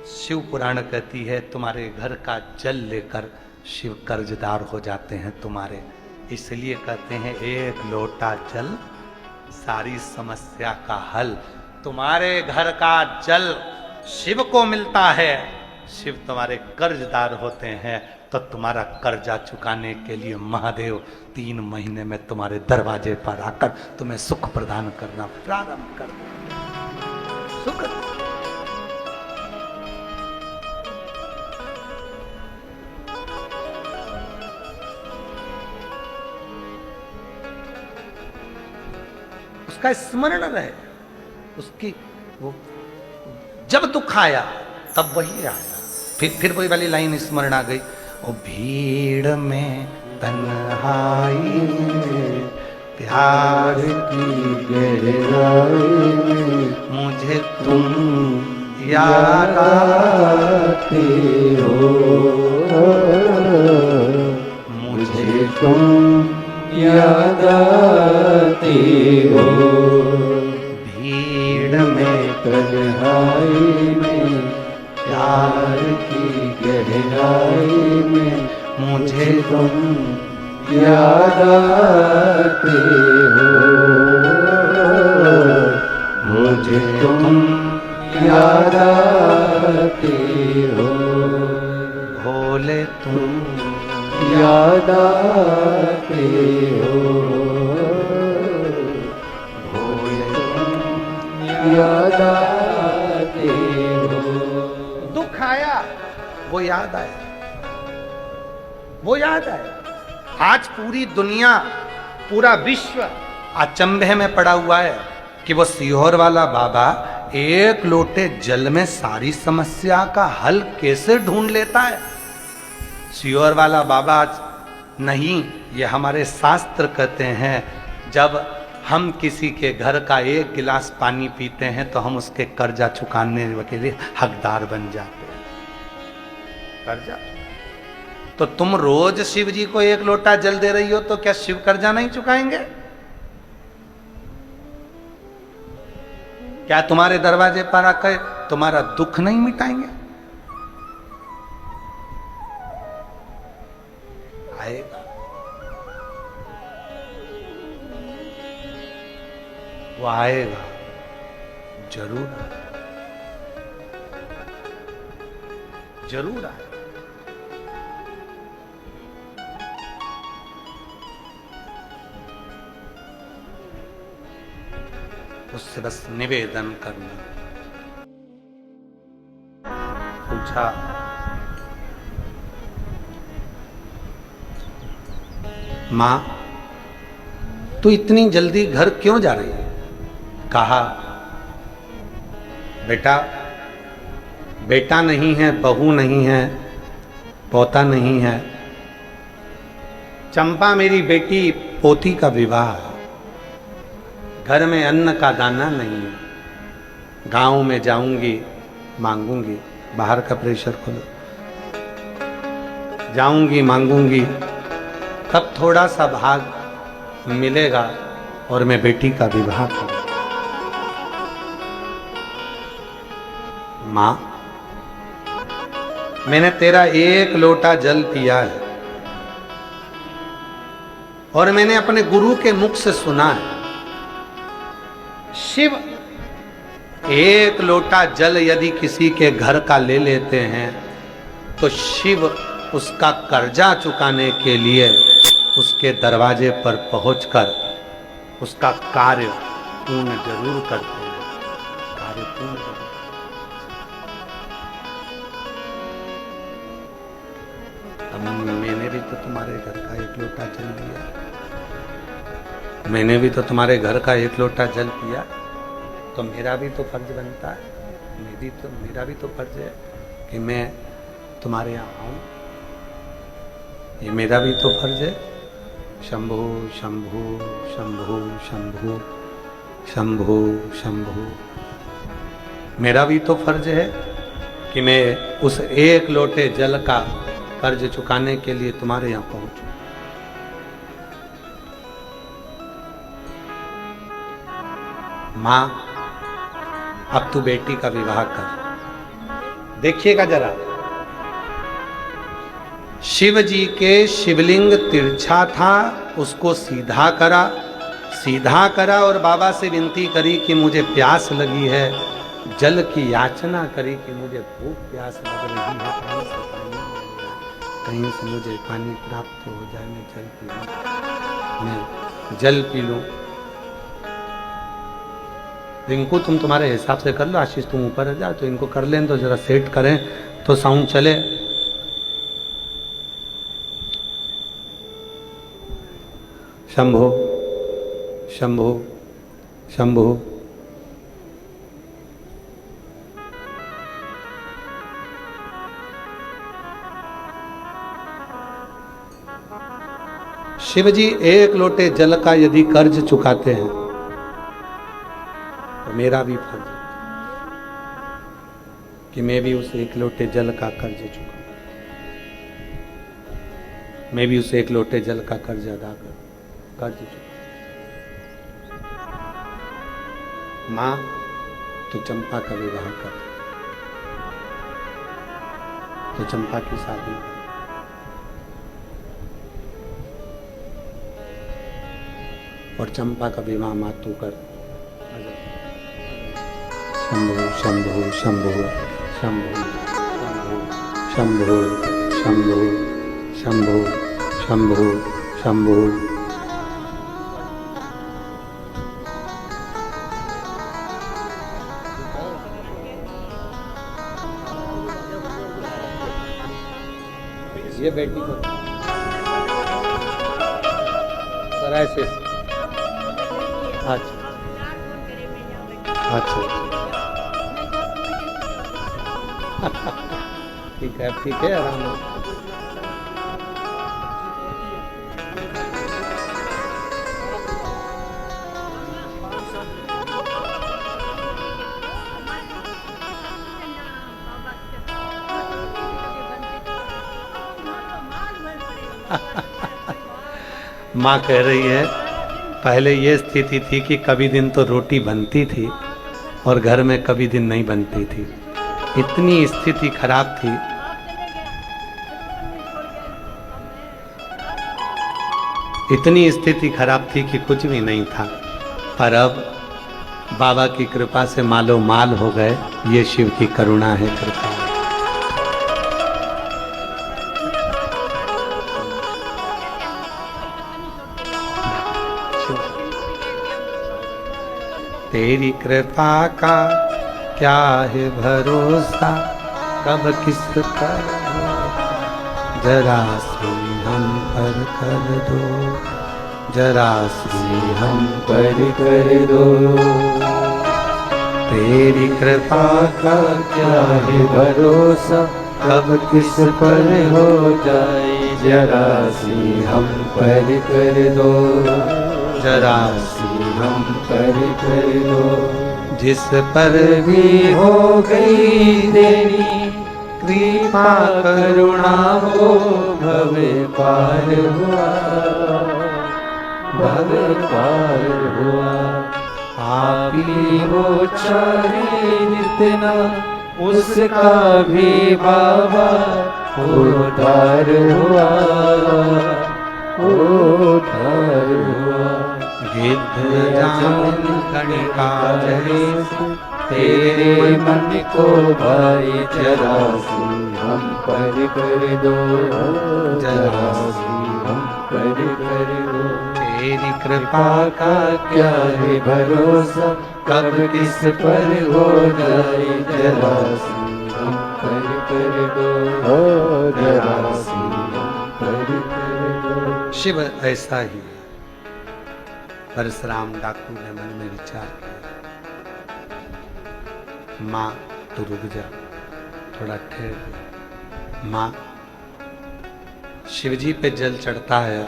शिव पुराण कहती है तुम्हारे घर का जल लेकर शिव कर्जदार हो जाते हैं तुम्हारे। इसलिए कहते हैं एक लोटा जल सारी समस्या का हल। तुम्हारे घर का जल शिव को मिलता है, शिव तुम्हारे कर्जदार होते हैं, तो तुम्हारा कर्जा चुकाने के लिए महादेव 3 महीने में तुम्हारे दरवाजे पर आकर तुम्हें सुख प्रदान करना प्रारंभ कर देंगे। सुख उसका स्मरण रहे, उसकी वो जब दुख आया तब वही आया। फिर वही वाली लाइन स्मरण आ गई, ओ भीड़ में तन्हाई में प्यार की गहराई में मुझे तुम याद आते हो, मुझे तुम याद आते हो। भीड़ में तन्हाई में प्यार की गहराई में मुझे तुम याद आते हो, मुझे तुम याद आते हो। भोले तुम याद आते हो, भोले तुम याद आते हो। दुख आया वो याद आया, वो याद आया। आज पूरी दुनिया, पूरा विश्व अचंभे में पड़ा हुआ है कि वो सीहोर वाला बाबा एक लोटे जल में सारी समस्या का हल कैसे ढूंढ लेता है। सीहोर वाला बाबा नहीं, ये हमारे शास्त्र कहते हैं जब हम किसी के घर का एक गिलास पानी पीते हैं तो हम उसके कर्जा चुकाने के लिए हकदार बन जाते हैं। कर्जा तो तुम रोज शिव जी को एक लोटा जल दे रही हो तो क्या शिव कर्जा नहीं चुकाएंगे? क्या तुम्हारे दरवाजे पर आकर तुम्हारा दुख नहीं मिटाएंगे? आएगा, वो आएगा जरूर, जरूर आएगा। उससे बस निवेदन करना। पूछा मां तू इतनी जल्दी घर क्यों जा रही है? कहा बेटा, बेटा नहीं है, बहू नहीं है, पोता नहीं है, चंपा मेरी बेटी पोती का विवाह, घर में अन्न का दाना नहीं है, गांव में जाऊंगी मांगूंगी, बाहर का प्रेशर खोलो, जाऊंगी मांगूंगी, तब थोड़ा सा भाग मिलेगा और मैं बेटी का विवाह करूंगा। मां मैंने तेरा एक लोटा जल पिया है और मैंने अपने गुरु के मुख से सुना है शिव एक लोटा जल यदि किसी के घर का ले लेते हैं तो शिव उसका कर्जा चुकाने के लिए उसके दरवाजे पर पहुंचकर उसका कार्य पूर्ण जरूर करते हैं। कार्य पूर्ण जरूर। मैंने भी तो तुम्हारे घर का एक लोटा जल दिया, मैंने भी तो तुम्हारे घर का एक लोटा जल पिया, तो मेरा भी तो फर्ज बनता है, मेरा भी तो फर्ज है कि मैं तुम्हारे यहाँ आऊं। ये मेरा भी तो फर्ज है। शंभु शंभु शंभु शंभु शंभु शंभु, मेरा भी तो फर्ज है कि मैं उस एक लोटे जल का कर्ज चुकाने के लिए तुम्हारे यहाँ पहुंचूं। मां अब तू बेटी का विवाह कर, देखिएगा जरा, शिव जी के शिवलिंग तिरछा था, उसको सीधा करा और बाबा से विनती करी कि मुझे प्यास लगी है, जल की याचना करी कि मुझे भूख प्यास लग रही है, कहीं से मुझे पानी प्राप्त हो जाए, मैं जल पी लूं। रिंकू तुम तुम्हारे हिसाब से कर लो, आशीष तुम ऊपर जा, तो इनको कर लें तो जरा सेट करें तो साउंड चले। शंभो शंभो शंभो। शिव जी एक लोटे जल का यदि कर्ज चुकाते हैं तो मेरा भी फर्ज है कि मैं भी उस एक लोटे जल का कर्ज चुकाऊं, मैं भी उस एक लोटे जल का कर्ज अदा करूं, कर्ज चुकाऊं। मां तो चंपा का विवाह कर, तो चंपा की शादी कर, और चंपा का विवाह मां तू कर। शंभो शंभो शंभो शंभो शंभो शंभो शंभो शंभो शंभो। ये बेटी को सर ऐसे, अच्छा अच्छा ठीक है आराम से। माँ कह रही है पहले ये स्थिति थी कि कभी दिन तो रोटी बनती थी और घर में कभी दिन नहीं बनती थी, इतनी स्थिति खराब थी। इतनी स्थिति खराब थी कि कुछ भी नहीं था, पर अब बाबा की कृपा से मालो माल हो गए। ये शिव की करुणा है, कृपा है। तेरी कृपा का क्या है भरोसा, कब किस पर जरा सी हम पर कर दो, जरा सी हम पर कर दो। तेरी कृपा का क्या है भरोसा, कब किस पर हो जाए, जरा सी हम पर कर दो, जरा सी हम पर कर दो। जिस पर भी हो गई तेरी कृपा करुणा, हो भव पार हुआ, भव पार हुआ। आप ही वो चाहे जितना, उसका भी बाबा उद्धार हुआ, उद्धार हुआ। गिद्ध जान कणिका जैसे तेरे मन को भाई, जरा सी हम पर कर दो, जरा सी हम पर कर दो। तेरी कृपा का क्या है भरोसा, कब किस पर हो जाए, जरा सी हम पर कर दो, जरा सी हम पर कर दो। शिव ऐसा ही। परशुराम डाकू ने मन में विचार किया, माँ तू रुक जा, थोड़ा ठहर जा। माँ शिवजी पे जल चढ़ता है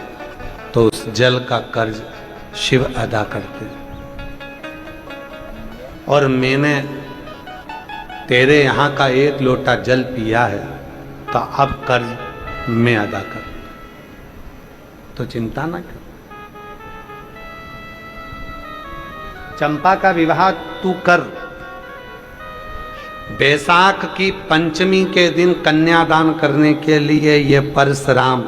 तो उस जल का कर्ज शिव अदा करते, और मैंने तेरे यहाँ का एक लोटा जल पिया है तो अब कर्ज मैं अदा कर, तो चिंता ना कर। चंपा का विवाह तू कर, बैसाख की पंचमी के दिन कन्यादान करने के लिए ये परशुराम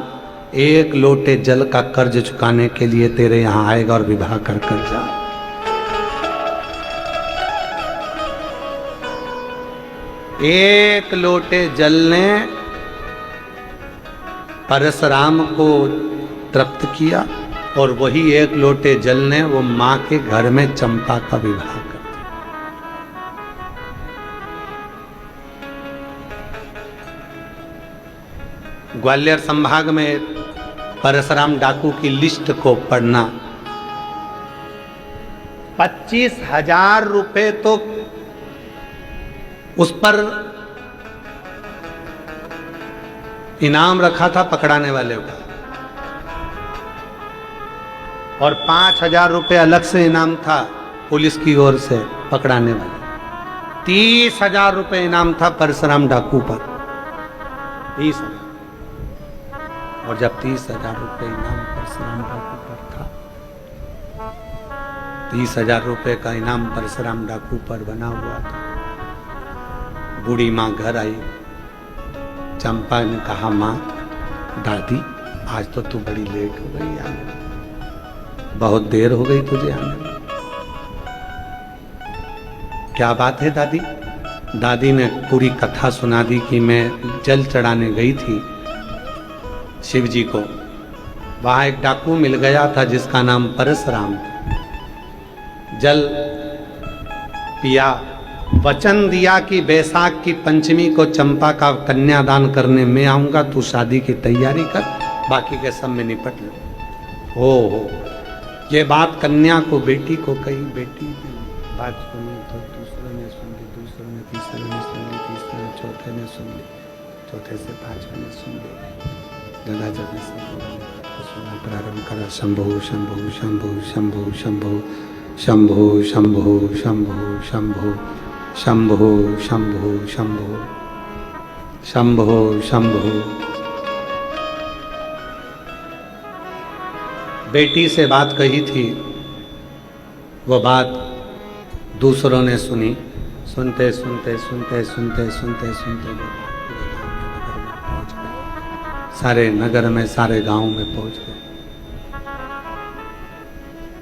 1 लोटे जल का कर्ज चुकाने के लिए तेरे यहां आएगा और विवाह कर कर जा। एक लोटे जल ने परशुराम को तृप्त किया और वही 1 लोटे जल ने वो मां के घर में चंपा का विवाह कर दिया। ग्वालियर संभाग में परशुराम डाकू की लिस्ट को पढ़ना, 25,000 रुपए तो उस पर इनाम रखा था पकड़ाने वाले का, और 5,000 रुपए अलग से इनाम था पुलिस की ओर से पकड़ाने वाले। 30,000 रुपए इनाम था परशुराम डाकू पर, 30,000। और जब 30,000 रुपए इनाम परशुराम डाकू पर था, 30,000 रुपए का इनाम परशुराम डाकू पर बना हुआ था, बूढ़ी माँ घर आई। चंपा ने कहा, माँ दादी आज तो तू बड़ी लेट हो गई आने में, बहुत देर हो गई तुझे आने में। क्या बात है दादी? दादी ने पूरी कथा सुना दी कि मैं जल चढ़ाने गई थी शिव जी को, वहां एक डाकू मिल गया था जिसका नाम परशुराम था। जल पिया, वचन दिया कि बैसाख की पंचमी को चंपा का कन्यादान करने में आऊंगा, तू शादी की तैयारी कर, बाकी के सब में निपट लो। हो ये बात कन्या को, बेटी को कही। बेटी ने बात सुनी तो दूसरे ने सुन ली, दूसरे ने, तीसरे ने सुन ली, तीसरे ने, चौथे ने सुन ली, चौथे से 5वें ने सुन ली। जगह जगह से सुना प्रारंभ करा, शंभो शंभो शंभो शंभो शंभो शंभो शंभो शंभो शंभो शंभो शंभो शंभो शंभो शंभो। बेटी से बात कही थी, वो बात दूसरों ने सुनी। सुनते सुनते सुनते सुनते सुनते सुनते सारे नगर में, सारे गांव में पहुंच गए।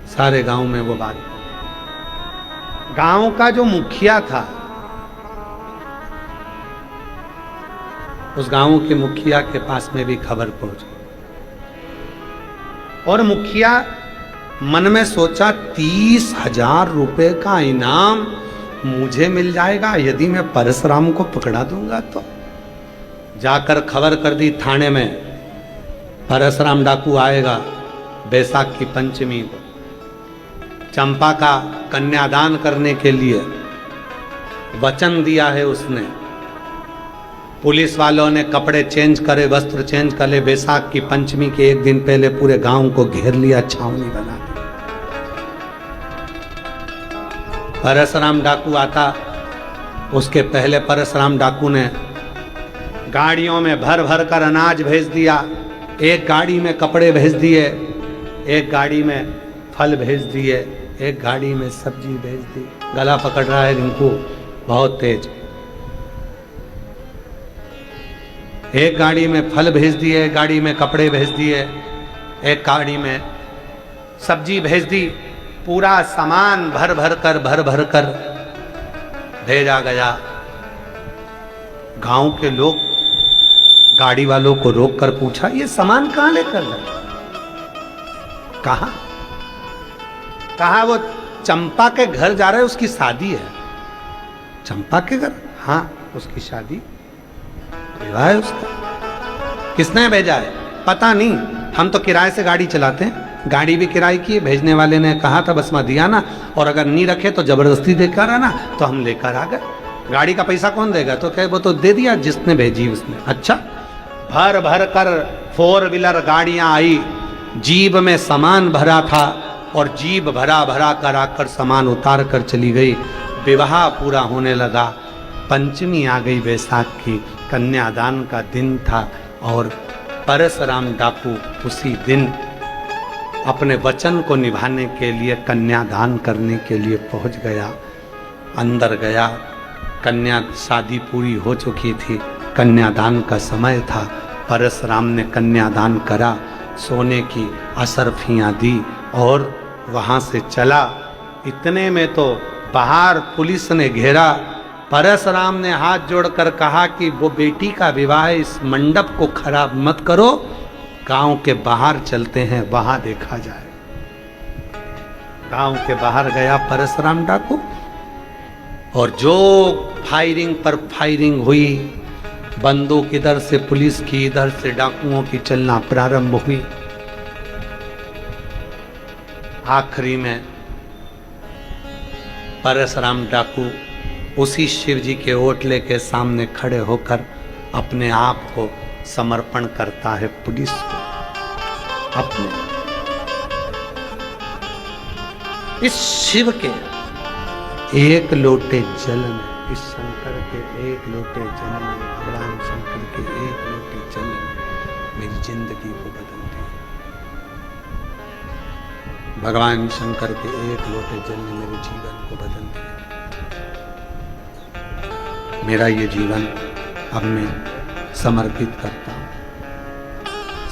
सारे गांव में वो बात, गांव का जो मुखिया था, उस गांव के मुखिया के पास में भी खबर पहुंच गई। और मुखिया मन में सोचा, 30,000 रुपए का इनाम मुझे मिल जाएगा यदि मैं परशुराम को पकड़ा दूंगा तो। जाकर खबर कर दी थाने में, परशुराम डाकू आएगा बैसाख की पंचमी को चंपा का कन्यादान करने के लिए, वचन दिया है उसने। पुलिस वालों ने कपड़े चेंज करे, वस्त्र चेंज करे, बैसाख की पंचमी के 1 दिन पहले पूरे गांव को घेर लिया, छावनी बना दी। परशुराम डाकू आता, उसके पहले परशुराम डाकू ने गाड़ियों में भर भर कर अनाज भेज दिया। एक गाड़ी में कपड़े भेज दिए, एक गाड़ी में फल भेज दिए, एक गाड़ी में सब्जी भेज दी। गला पकड़ रहा है रिंकू बहुत तेज। एक गाड़ी में फल भेज दिए, एक गाड़ी में कपड़े भेज दिए, एक गाड़ी में सब्जी भेज दी। पूरा सामान भर भर कर भेजा गया। गांव के लोग गाड़ी वालों को रोककर पूछा, ये सामान कहां लेकर गए? कहा वो चंपा के घर जा रहे हैं, उसकी शादी है। चंपा के घर? हाँ, उसकी शादी, विवाह है उसका। किसने भेजा है? पता नहीं, हम तो किराए से गाड़ी चलाते हैं। गाड़ी भी किराए की, भेजने वाले ने कहा था बस मैं दिया ना, और अगर नहीं रखे तो जबरदस्ती देकर आना, तो हम लेकर आ गए। गाड़ी का पैसा कौन देगा? तो कहे वो तो दे दिया जिसने भेजी उसने। अच्छा, भर भर कर 4 व्हीलर गाड़ियां आई, जीप में सामान भरा था और जीप भरा भरा कर आकर सामान उतार कर चली गई। विवाह पूरा होने लगा। पंचमी आ गई, बैसाख की, कन्यादान का दिन था और परशुराम डाकू उसी दिन अपने वचन को निभाने के लिए, कन्यादान करने के लिए पहुंच गया। अंदर गया, कन्या शादी पूरी हो चुकी थी, कन्यादान का समय था। परशुराम ने कन्यादान करा, सोने की असरफियाँ दी और वहाँ से चला। इतने में तो बाहर पुलिस ने घेरा। परशुराम ने हाथ जोड़कर कहा कि वो बेटी का विवाह है, इस मंडप को खराब मत करो, गांव के बाहर चलते हैं, वहां देखा जाए। गांव के बाहर गया परशुराम डाकू और जो फायरिंग पर फायरिंग हुई, बंदूक इधर से पुलिस की, इधर से डाकुओं की चलना प्रारंभ हुई। आखिरी में परशुराम डाकू उसी शिव जी के ओटले के सामने खड़े होकर अपने आप को समर्पण करता है पुलिस को। अपने इस शिव के एक लोटे जल में, इस शंकर के एक लोटे जल में, भगवान शंकर के एक लोटे जल में मेरी जिंदगी को बदल दिया। भगवान शंकर के एक लोटे जल ने मेरे जीवन को बदल दिया। मेरा ये जीवन अब मैं समर्पित करता हूं,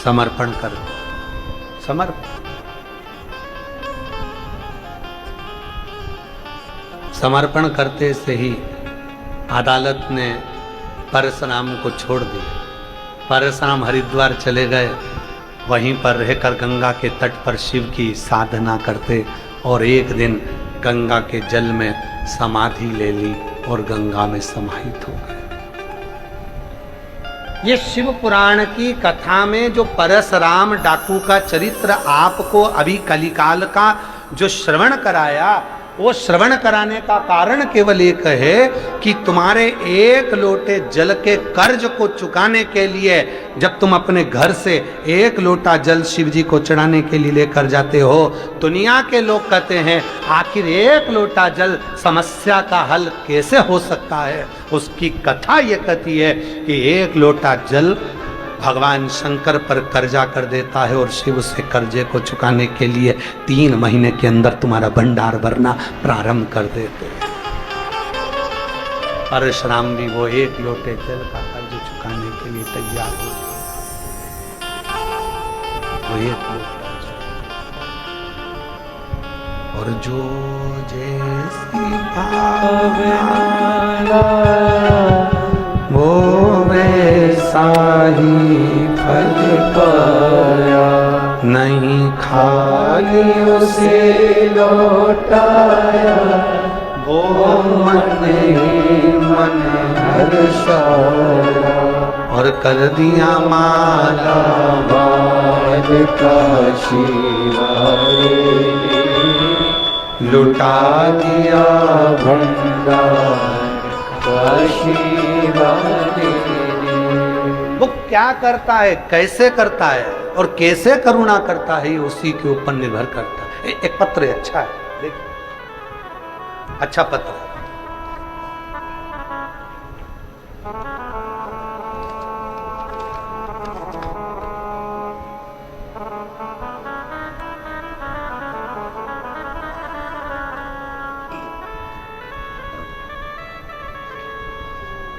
समर्पण करता हूं, समर्पण करते से ही अदालत ने परशुराम को छोड़ दिया। परशुराम हरिद्वार चले गए, वहीं पर रहकर गंगा के तट पर शिव की साधना करते और एक दिन गंगा के जल में समाधि ले ली और गंगा में समाहित हो गए। ये शिव पुराण की कथा में जो परशुराम डाकू का चरित्र आपको अभी कलिकाल का जो श्रवण कराया, वो श्रवण कराने का कारण केवल एक है कि तुम्हारे एक लोटे जल के कर्ज को चुकाने के लिए जब तुम अपने घर से एक लोटा जल शिव जी को चढ़ाने के लिए लेकर जाते हो, दुनिया के लोग कहते हैं आखिर एक लोटा जल समस्या का हल कैसे हो सकता है। उसकी कथा ये कहती है कि एक लोटा जल भगवान शंकर पर कर्जा कर देता है और शिव से कर्जे को चुकाने के लिए 3 महीने के अंदर तुम्हारा भंडार भरना प्रारंभ कर देते हैं। परशुराम भी वो एक लोटे जल का कर्ज चुकाने के लिए तैयार हो गए। वो एक लोटा और जो जैसी भावना वो वैसा ही फल पाया, नहीं खाली उसे लौटाया, वो मन ही मन हर्षाया और कर दिया माला बाल का शिवाय, लुटा दिया भंडार वो क्या करता है, कैसे करता है और कैसे करुणा करता है, उसी के ऊपर निर्भर करता है। एक पत्र है, अच्छा है, देखिए अच्छा पत्र है।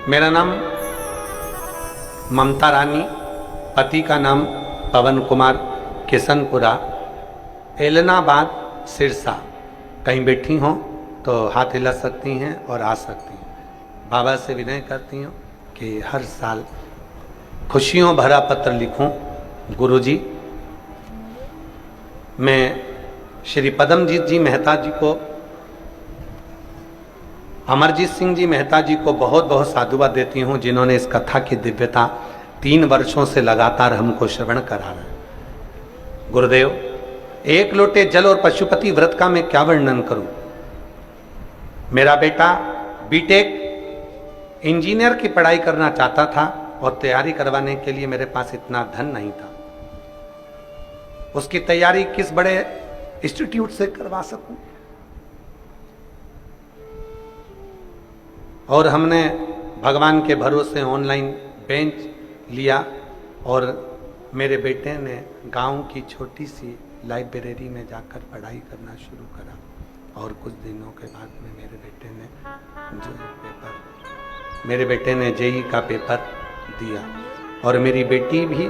मेरा नाम ममता रानी, पति का नाम पवन कुमार, किशनपुरा, एलनाबाद, सिरसा। कहीं बैठी हों तो हाथ हिला सकती हैं और आ सकती हैं। बाबा से विनय करती हूँ कि हर साल खुशियों भरा पत्र लिखूं। गुरुजी, मैं श्री पदमजीत जी मेहता जी को, अमरजीत सिंह जी मेहता जी को बहुत बहुत साधुवाद देती हूँ, जिन्होंने इस कथा की दिव्यता 3 वर्षों से लगातार हमको श्रवण करा रहे हैं। गुरुदेव, एक लोटे जल और पशुपति व्रत का मैं क्या वर्णन करूं। मेरा बेटा बीटेक इंजीनियर की पढ़ाई करना चाहता था और तैयारी करवाने के लिए मेरे पास इतना धन नहीं था। उसकी तैयारी किस बड़े इंस्टीट्यूट से करवा सकूं, और हमने भगवान के भरोसे ऑनलाइन बेंच लिया और मेरे बेटे ने गांव की छोटी सी लाइब्रेरी में जाकर पढ़ाई करना शुरू करा। और कुछ दिनों के बाद में मेरे बेटे ने जो है पेपर मेरे बेटे ने जेई का पेपर दिया और मेरी बेटी भी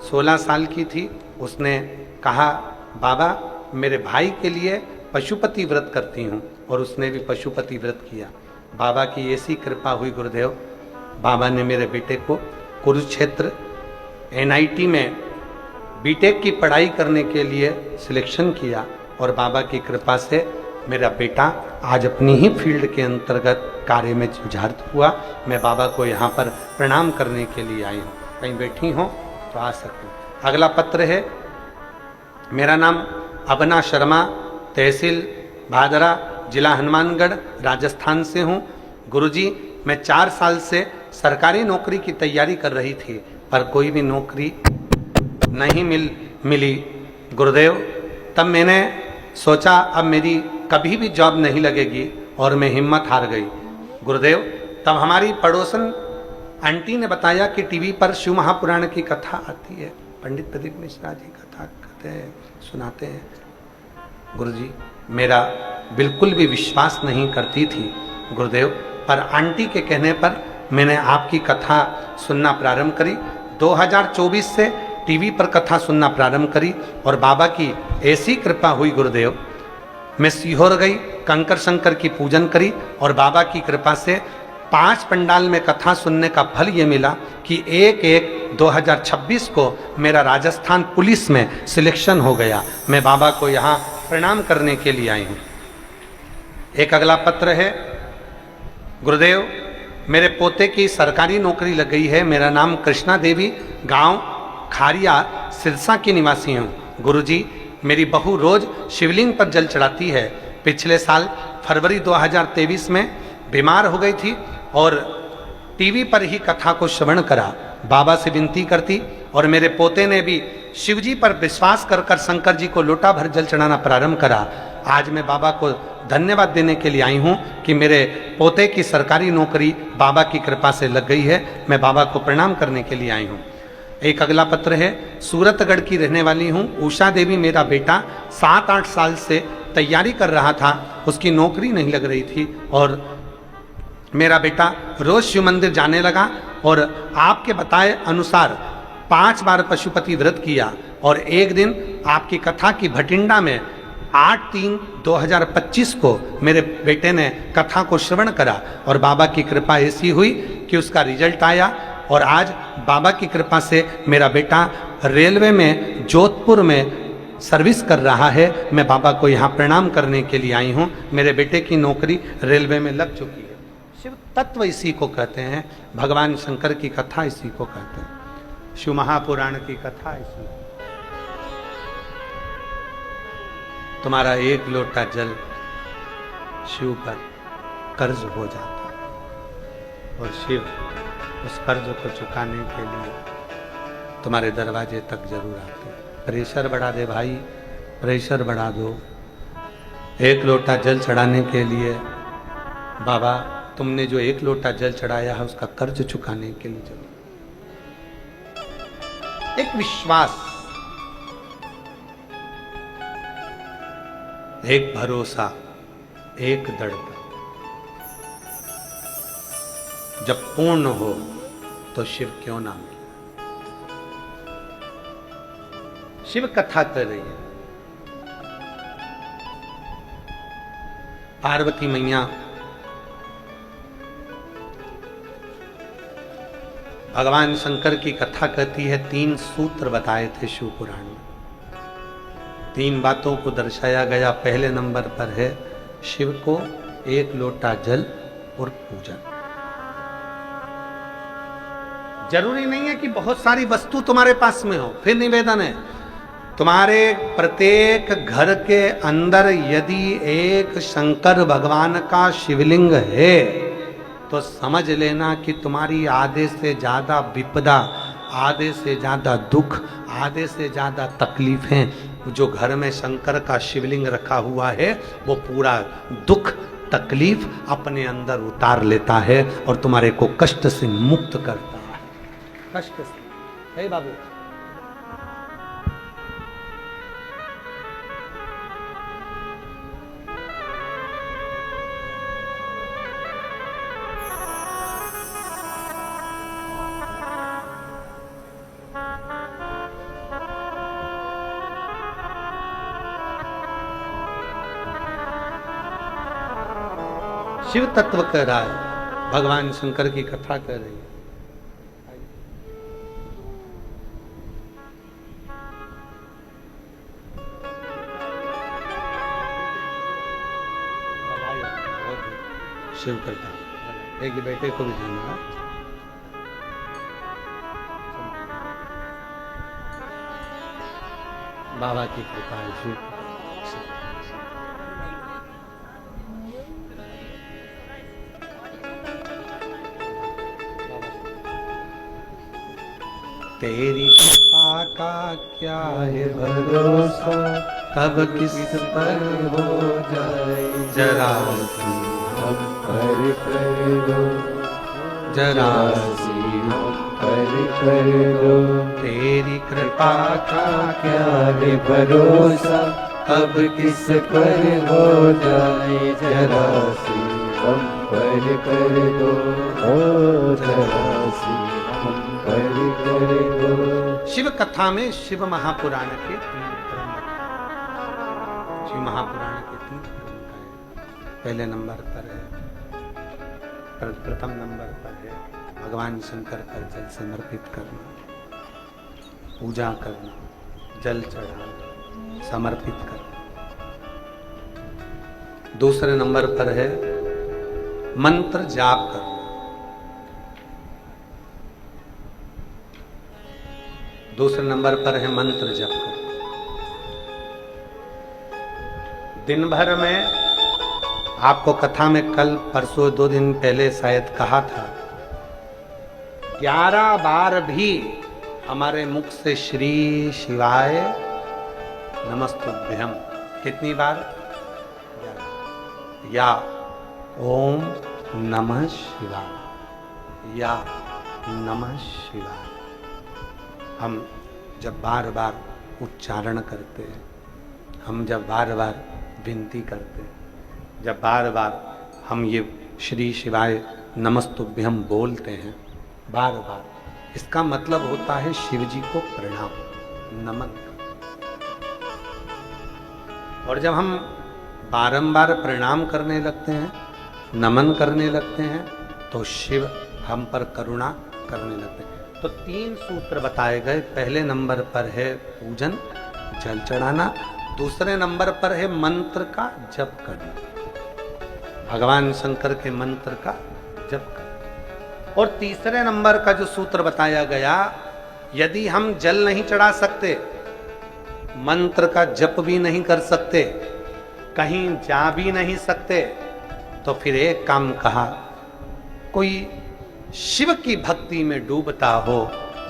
16 साल की थी। उसने कहा बाबा मेरे भाई के लिए पशुपति व्रत करती हूँ, और उसने भी पशुपति व्रत किया। बाबा की ऐसी कृपा हुई गुरुदेव, बाबा ने मेरे बेटे को कुरुक्षेत्र NIT में बीटेक की पढ़ाई करने के लिए सिलेक्शन किया, और बाबा की कृपा से मेरा बेटा आज अपनी ही फील्ड के अंतर्गत कार्य में जुझारत हुआ। मैं बाबा को यहाँ पर प्रणाम करने के लिए आई हूँ। कहीं बैठी हो तो आ सकूँ। अगला पत्र है, मेरा नाम अबना शर्मा, तहसील भादरा, जिला हनुमानगढ़, राजस्थान से हूँ। गुरुजी, मैं 4 साल से सरकारी नौकरी की तैयारी कर रही थी, पर कोई भी नौकरी नहीं मिली गुरुदेव। तब मैंने सोचा अब मेरी कभी भी जॉब नहीं लगेगी, और मैं हिम्मत हार गई गुरुदेव। तब हमारी पड़ोसन आंटी ने बताया कि टीवी पर शिव महापुराण की कथा आती है, पंडित प्रदीप मिश्रा जी कथा कहते हैं, सुनाते हैं। गुरुजी, मेरा बिल्कुल भी विश्वास नहीं करती थी गुरुदेव, पर आंटी के कहने पर मैंने आपकी कथा सुनना प्रारंभ करी। 2024 से टीवी पर कथा सुनना प्रारंभ करी, और बाबा की ऐसी कृपा हुई गुरुदेव, मैं सीहोर गई, कंकर शंकर की पूजन करी, और बाबा की कृपा से 5 पंडाल में कथा सुनने का फल ये मिला कि 1/1/2026 को मेरा राजस्थान पुलिस में सिलेक्शन हो गया। मैं बाबा को यहाँ प्रणाम करने के लिए आई हूँ। एक अगला पत्र है, गुरुदेव मेरे पोते की सरकारी नौकरी लग गई है। मेरा नाम कृष्णा देवी, गांव खारिया, सिरसा की निवासी हूँ। गुरुजी, मेरी बहू रोज शिवलिंग पर जल चढ़ाती है। पिछले साल फरवरी 2023 में बीमार हो गई थी, और टीवी पर ही कथा को श्रवण करा। बाबा से विनती करती, और मेरे पोते ने भी शिवजी पर विश्वास कर शंकर जी को लोटा भर जल चढ़ाना प्रारंभ करा। आज मैं बाबा को धन्यवाद देने के लिए आई हूँ कि मेरे पोते की सरकारी नौकरी बाबा की कृपा से लग गई है। मैं बाबा को प्रणाम करने के लिए आई हूँ। एक अगला पत्र है, सूरतगढ़ की रहने वाली हूँ उषा देवी। मेरा बेटा 7-8 साल से तैयारी कर रहा था, उसकी नौकरी नहीं लग रही थी, और मेरा बेटा रोज शिव मंदिर जाने लगा, और आपके बताए अनुसार 5 बार पशुपति व्रत किया, और एक दिन आपकी कथा की भटिंडा में 8/3/2025 को मेरे बेटे ने कथा को श्रवण करा, और बाबा की कृपा ऐसी हुई कि उसका रिजल्ट आया, और आज बाबा की कृपा से मेरा बेटा रेलवे में जोधपुर में सर्विस कर रहा है। मैं बाबा को यहाँ प्रणाम करने के लिए आई हूँ। मेरे बेटे की नौकरी रेलवे में लग चुकी है। शिव तत्व इसी को कहते हैं, भगवान शंकर की कथा इसी को कहते हैं, शिव महापुराण की कथा इसी। तुम्हारा 1 लोटा जल शिव पर कर्ज हो जाता, और शिव उस कर्ज को चुकाने के लिए तुम्हारे दरवाजे तक जरूर आते हैं। प्रेशर बढ़ा दे भाई, प्रेशर बढ़ा दो। 1 लोटा जल चढ़ाने के लिए बाबा, तुमने जो 1 लोटा जल चढ़ाया है उसका कर्ज चुकाने के लिए जरूर। एक विश्वास, एक भरोसा, एक दृढ़ता जब पूर्ण हो तो शिव क्यों ना मिले। शिव कथा कर रही है, पार्वती मैया भगवान शंकर की कथा कहती है। 3 सूत्र बताए थे शिव पुराण में, 3 बातों को दर्शाया गया। पहले नंबर पर है शिव को 1 लोटा जल और पूजन। जरूरी नहीं है कि बहुत सारी वस्तु तुम्हारे पास में हो, फिर निवेदन है तुम्हारे प्रत्येक घर के अंदर यदि एक शंकर भगवान का शिवलिंग है तो समझ लेना कि तुम्हारी आधे से ज्यादा विपदा, आधे से ज्यादा दुख, आधे से ज्यादा तकलीफें जो घर में शंकर का शिवलिंग रखा हुआ है वो पूरा दुख तकलीफ अपने अंदर उतार लेता है और तुम्हारे को कष्ट से मुक्त करता है। कष्ट से हे बाबू, शिव तत्व कह रहा है, भगवान शंकर की कथा कर रही है। शिव कथा एक बेटे को भी देना। बाबा की कृपा है। शिव तेरी कृपा का क्या है भरोसा, कब किस पर हो जाए जरा सी हम पर कर दो, जरा सी हम पर कर दो। तेरी कृपा का क्या है भरोसा, अब किस पर हो जाए जरा सी हम पर कर दो, ओ जरा सी हम पर कर दो। शिव कथा में शिव महापुराण के 3 क्रम बताए। शिव महापुराण के 3 क्रम का है। पहले नंबर पर है, प्रथम नंबर पर है भगवान शंकर पर जल समर्पित करना, पूजा करना, जल चढ़ाना, समर्पित करना। दूसरे नंबर पर है मंत्र जाप करना। दूसरे नंबर पर है मंत्र जप करना। दिन भर में आपको कथा में कल परसों 2 दिन पहले शायद कहा था, 11 बार भी हमारे मुख से श्री शिवाय नमस्तुभ्यम, कितनी बार? या ओम नमः शिवाय, या नमः शिवाय। हम जब बार बार उच्चारण करते हैं, हम जब बार बार विनती करते हैं, जब बार बार हम ये श्री शिवाय नमस्तुभ्यम बोलते हैं बार बार, इसका मतलब होता है शिव जी को प्रणाम, नमन। और जब हम बारंबार प्रणाम करने लगते हैं, नमन करने लगते हैं, तो शिव हम पर करुणा करने लगते हैं। तो 3 सूत्र बताए गए। पहले नंबर पर है पूजन, जल चढ़ाना। दूसरे नंबर पर है मंत्र का जप करना, भगवान शंकर के मंत्र का जप करना। और तीसरे नंबर का जो सूत्र बताया गया, यदि हम जल नहीं चढ़ा सकते, मंत्र का जप भी नहीं कर सकते, कहीं जा भी नहीं सकते, तो फिर एक काम कहा, कोई शिव की भक्ति में डूबता हो,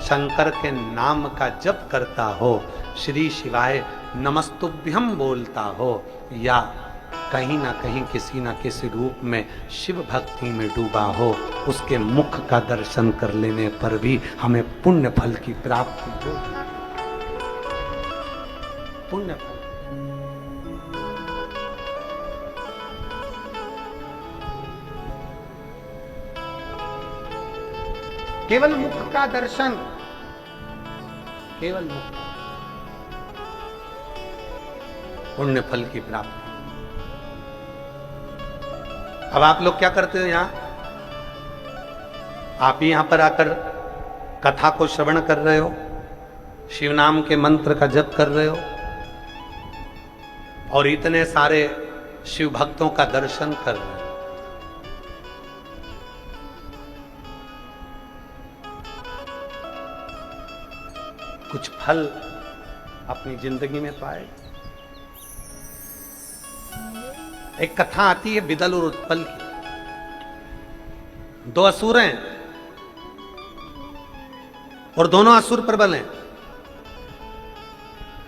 शंकर के नाम का जप करता हो, श्री शिवाय नमस्तुभ्यम बोलता हो, या कहीं ना कहीं किसी ना किसी रूप में शिव भक्ति में डूबा हो, उसके मुख का दर्शन कर लेने पर भी हमें पुण्य फल की प्राप्ति हो। पुण्य फल। केवल मुख का दर्शन, केवल मुख, पुण्य फल की प्राप्ति। अब आप लोग क्या करते हो यहां? आप ही यहां पर आकर कथा को श्रवण कर रहे हो, शिव नाम के मंत्र का जप कर रहे हो, और इतने सारे शिव भक्तों का दर्शन कर रहे हो। कुछ फल अपनी जिंदगी में पाए। एक कथा आती है बिदल और उत्पल की। 2 असुर हैं और दोनों असुर प्रबल हैं।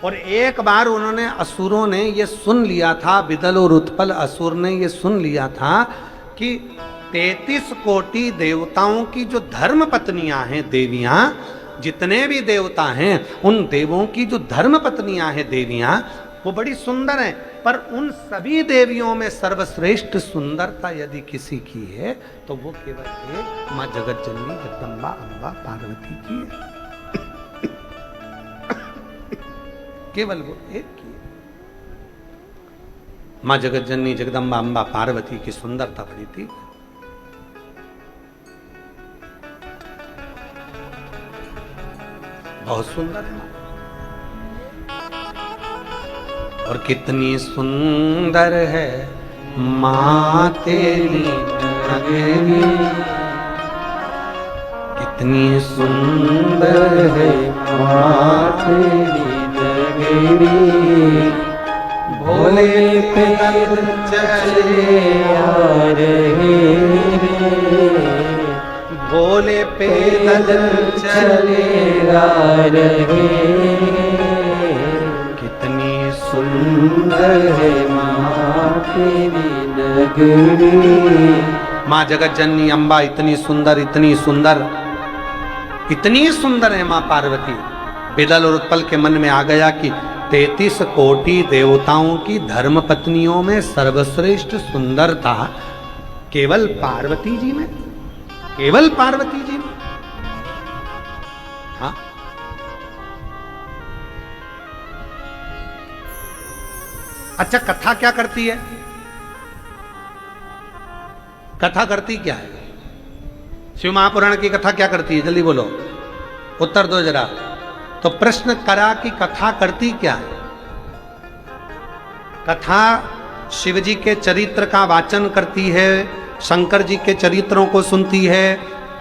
और एक बार उन्होंने, असुरों ने ये सुन लिया था, बिदल और उत्पल असुर ने ये सुन लिया था कि 33 कोटि देवताओं की जो धर्म पत्नियां हैं, देवियां, जितने भी देवता हैं, उन देवों की जो धर्म पत्नियां हैं, देवियां, वो बड़ी सुंदर हैं। पर उन सभी देवियों में सर्वश्रेष्ठ सुंदरता यदि किसी की है तो वो केवल एक मां जगत जननी जगदम्बा अम्बा पार्वती की है। केवल वो एक की है। माँ जगत जननी जगदम्बा अम्बा पार्वती की सुंदरता बड़ी थी। बहुत सुंदर है माँ। और कितनी सुंदर है माँ तेरी नगरी, कितनी सुंदर है माँ तेरी नगरी। भोले पैदल चले आ रहे रे, भोले पैदल चले आ रहे। कितनी सुंदर है माँ तेरी नगरी। माँ जगत जननी अम्बा इतनी सुंदर, इतनी सुंदर, इतनी सुंदर है माँ पार्वती। बिदल और उत्पल के मन में आ गया कि 33 कोटि देवताओं की धर्म पत्नियों में सर्वश्रेष्ठ सुंदरता केवल पार्वती जी में, केवल पार्वती जी में। हाँ, अच्छा कथा क्या करती है? कथा करती क्या है? शिव महापुराण की कथा क्या करती है? जल्दी बोलो, उत्तर दो जरा। तो प्रश्न करा कि कथा करती क्या है? कथा शिव जी के चरित्र का वाचन करती है, शंकर जी के चरित्रों को सुनती है।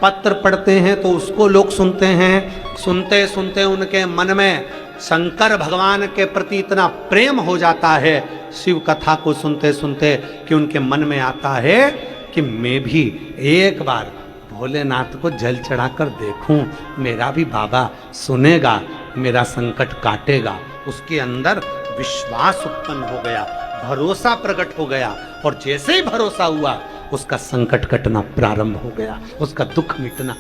पत्र पढ़ते हैं तो उसको लोग सुनते हैं। सुनते सुनते उनके मन में शंकर भगवान के प्रति इतना प्रेम हो जाता है शिव कथा को सुनते सुनते कि उनके मन में आता है कि मैं भी एक बार भोलेनाथ को जल चढ़ाकर देखूं, मेरा भी बाबा सुनेगा, मेरा संकट काटेगा। उसके अंदर विश्वास उत्पन्न हो गया, भरोसा प्रकट हो गया। और जैसे ही भरोसा हुआ उसका संकट कटना प्रारंभ हो गया, उसका दुख मिटना,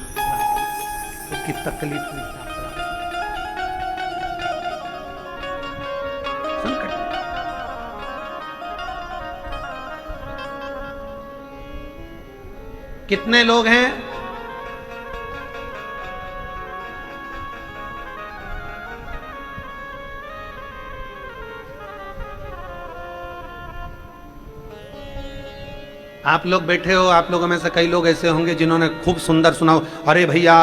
उसकी तकलीफ मिटना। संकट कितने लोग हैं? आप लोग बैठे हो, आप लोगों में से कई लोग ऐसे होंगे जिन्होंने खूब सुंदर सुना, अरे भैया